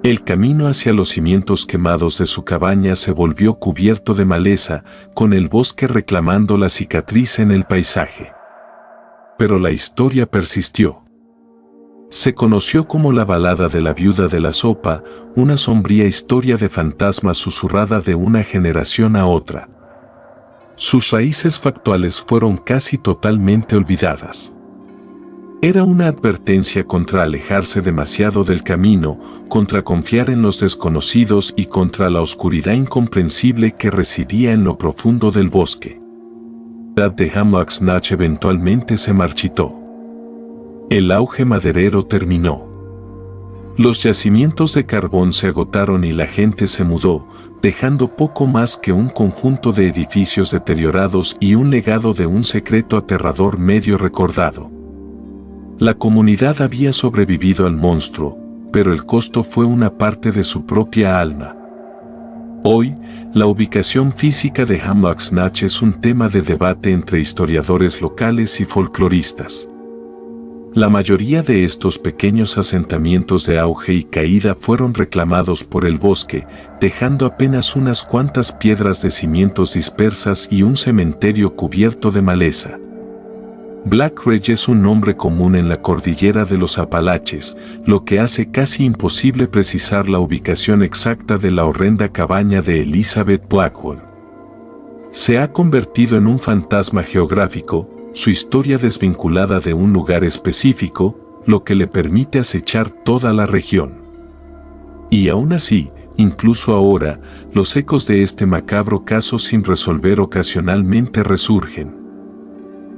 El camino hacia los cimientos quemados de su cabaña se volvió cubierto de maleza, con el bosque reclamando la cicatriz en el paisaje. Pero la historia persistió. Se conoció como la balada de la viuda de la sopa, una sombría historia de fantasmas susurrada de una generación a otra. Sus raíces factuales fueron casi totalmente olvidadas. Era una advertencia contra alejarse demasiado del camino, contra confiar en los desconocidos y contra la oscuridad incomprensible que residía en lo profundo del bosque. La de Hemlock's Notch eventualmente se marchitó. El auge maderero terminó. Los yacimientos de carbón se agotaron y la gente se mudó, dejando poco más que un conjunto de edificios deteriorados y un legado de un secreto aterrador medio recordado. La comunidad había sobrevivido al monstruo, pero el costo fue una parte de su propia alma. Hoy, la ubicación física de Hemlock's Notch es un tema de debate entre historiadores locales y folcloristas. La mayoría de estos pequeños asentamientos de auge y caída fueron reclamados por el bosque, dejando apenas unas cuantas piedras de cimientos dispersas y un cementerio cubierto de maleza. Black Ridge es un nombre común en la cordillera de los Apalaches, lo que hace casi imposible precisar la ubicación exacta de la horrenda cabaña de Elizabeth Blackwell. Se ha convertido en un fantasma geográfico, su historia desvinculada de un lugar específico, lo que le permite acechar toda la región. Y aún así, incluso ahora, los ecos de este macabro caso sin resolver ocasionalmente resurgen.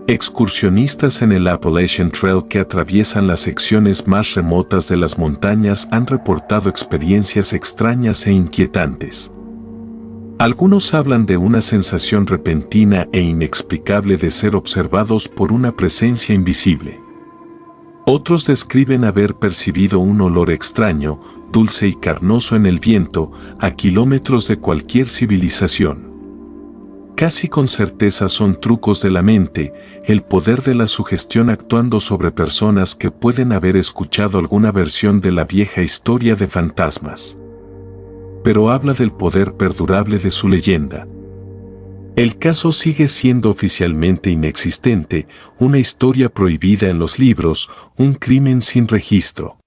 Excursionistas en el Appalachian Trail que atraviesan las secciones más remotas de las montañas han reportado experiencias extrañas e inquietantes. Algunos hablan de una sensación repentina e inexplicable de ser observados por una presencia invisible. Otros describen haber percibido un olor extraño, dulce y carnoso en el viento, a kilómetros de cualquier civilización. Casi con certeza son trucos de la mente, el poder de la sugestión actuando sobre personas que pueden haber escuchado alguna versión de la vieja historia de fantasmas. Pero habla del poder perdurable de su leyenda. El caso sigue siendo oficialmente inexistente, una historia prohibida en los libros, un crimen sin registro.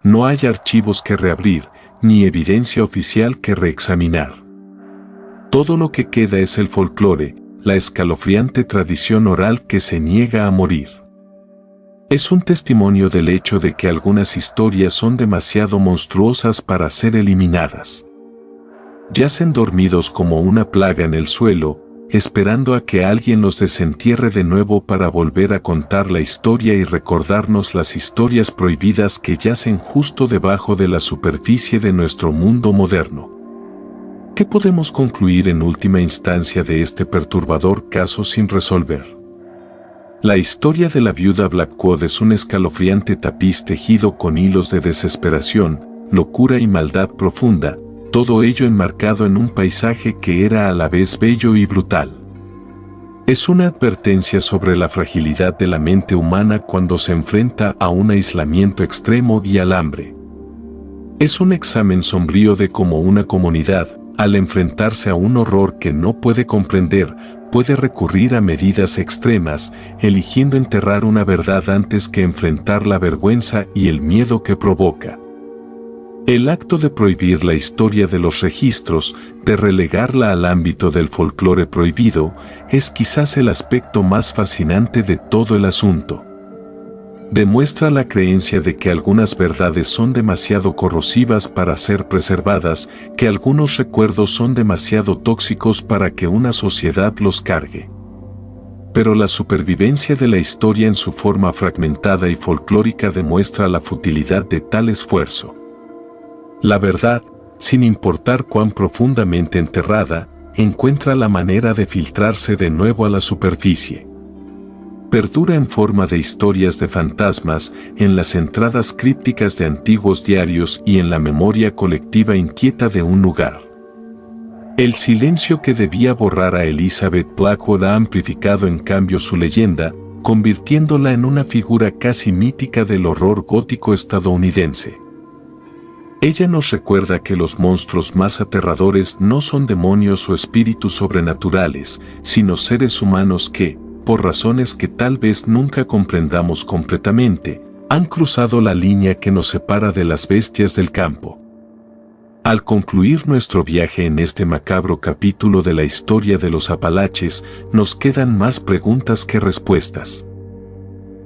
No hay archivos que reabrir, ni evidencia oficial que reexaminar. Todo lo que queda es el folclore, la escalofriante tradición oral que se niega a morir. Es un testimonio del hecho de que algunas historias son demasiado monstruosas para ser eliminadas. Yacen dormidos como una plaga en el suelo, esperando a que alguien los desentierre de nuevo para volver a contar la historia y recordarnos las historias prohibidas que yacen justo debajo de la superficie de nuestro mundo moderno. ¿Qué podemos concluir en última instancia de este perturbador caso sin resolver? La historia de la viuda Blackwood es un escalofriante tapiz tejido con hilos de desesperación, locura y maldad profunda, todo ello enmarcado en un paisaje que era a la vez bello y brutal. Es una advertencia sobre la fragilidad de la mente humana cuando se enfrenta a un aislamiento extremo y al hambre. Es un examen sombrío de cómo una comunidad, al enfrentarse a un horror que no puede comprender, puede recurrir a medidas extremas, eligiendo enterrar una verdad antes que enfrentar la vergüenza y el miedo que provoca. El acto de prohibir la historia de los registros, de relegarla al ámbito del folclore prohibido, es quizás el aspecto más fascinante de todo el asunto. Demuestra la creencia de que algunas verdades son demasiado corrosivas para ser preservadas, que algunos recuerdos son demasiado tóxicos para que una sociedad los cargue. Pero la supervivencia de la historia en su forma fragmentada y folclórica demuestra la futilidad de tal esfuerzo. La verdad, sin importar cuán profundamente enterrada, encuentra la manera de filtrarse de nuevo a la superficie. Perdura en forma de historias de fantasmas, en las entradas crípticas de antiguos diarios y en la memoria colectiva inquieta de un lugar. El silencio que debía borrar a Elizabeth Blackwood ha amplificado en cambio su leyenda, convirtiéndola en una figura casi mítica del horror gótico estadounidense. Ella nos recuerda que los monstruos más aterradores no son demonios o espíritus sobrenaturales, sino seres humanos que, por razones que tal vez nunca comprendamos completamente, han cruzado la línea que nos separa de las bestias del campo. Al concluir nuestro viaje en este macabro capítulo de la historia de los Apalaches, nos quedan más preguntas que respuestas.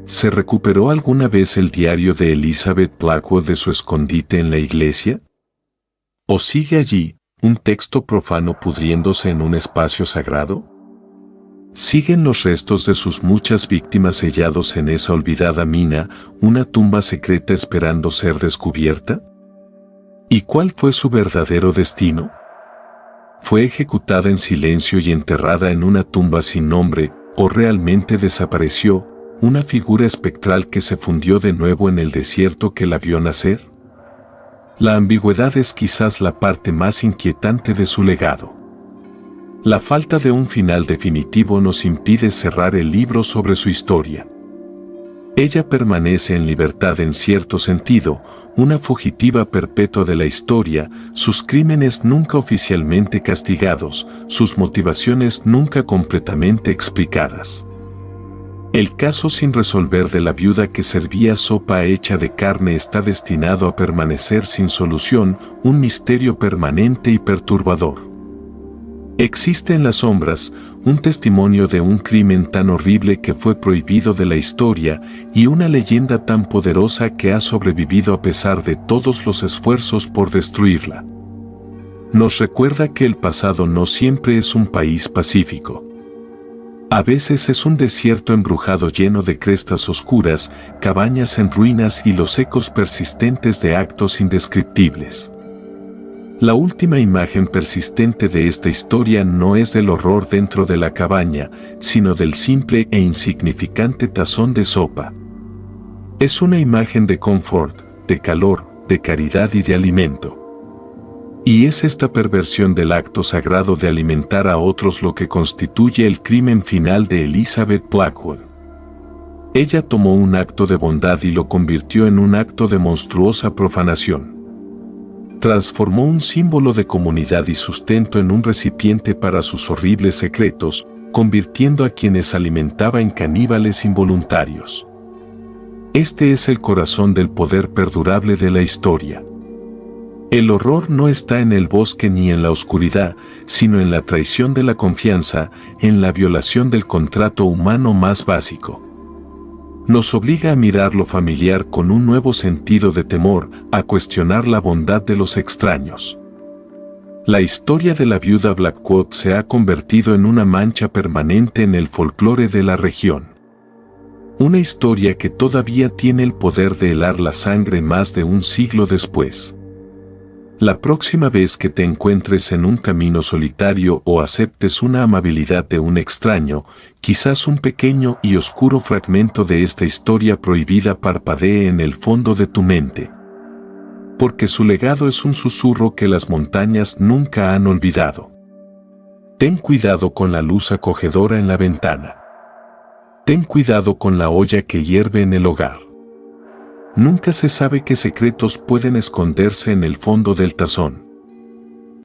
¿Se recuperó alguna vez el diario de Elizabeth Blackwood de su escondite en la iglesia? ¿O sigue allí, un texto profano pudriéndose en un espacio sagrado? ¿Siguen los restos de sus muchas víctimas sellados en esa olvidada mina, una tumba secreta esperando ser descubierta? ¿Y cuál fue su verdadero destino? ¿Fue ejecutada en silencio y enterrada en una tumba sin nombre, o realmente desapareció, una figura espectral que se fundió de nuevo en el desierto que la vio nacer? La ambigüedad es quizás la parte más inquietante de su legado. La falta de un final definitivo nos impide cerrar el libro sobre su historia. Ella permanece en libertad en cierto sentido, una fugitiva perpetua de la historia, sus crímenes nunca oficialmente castigados, sus motivaciones nunca completamente explicadas. El caso sin resolver de la viuda que servía sopa hecha de carne está destinado a permanecer sin solución, un misterio permanente y perturbador. Existe en las sombras un testimonio de un crimen tan horrible que fue prohibido de la historia y una leyenda tan poderosa que ha sobrevivido a pesar de todos los esfuerzos por destruirla. Nos recuerda que el pasado no siempre es un país pacífico. A veces es un desierto embrujado lleno de crestas oscuras, cabañas en ruinas y los ecos persistentes de actos indescriptibles. La última imagen persistente de esta historia no es del horror dentro de la cabaña, sino del simple e insignificante tazón de sopa. Es una imagen de confort, de calor, de caridad y de alimento. Y es esta perversión del acto sagrado de alimentar a otros lo que constituye el crimen final de Elizabeth Blackwood. Ella tomó un acto de bondad y lo convirtió en un acto de monstruosa profanación. Transformó un símbolo de comunidad y sustento en un recipiente para sus horribles secretos, convirtiendo a quienes alimentaba en caníbales involuntarios. Este es el corazón del poder perdurable de la historia. El horror no está en el bosque ni en la oscuridad, sino en la traición de la confianza, en la violación del contrato humano más básico. Nos obliga a mirar lo familiar con un nuevo sentido de temor, a cuestionar la bondad de los extraños. La historia de la viuda Blackwood se ha convertido en una mancha permanente en el folclore de la región. Una historia que todavía tiene el poder de helar la sangre más de un siglo después. La próxima vez que te encuentres en un camino solitario o aceptes una amabilidad de un extraño, quizás un pequeño y oscuro fragmento de esta historia prohibida parpadee en el fondo de tu mente. Porque su legado es un susurro que las montañas nunca han olvidado. Ten cuidado con la luz acogedora en la ventana. Ten cuidado con la olla que hierve en el hogar. Nunca se sabe qué secretos pueden esconderse en el fondo del tazón.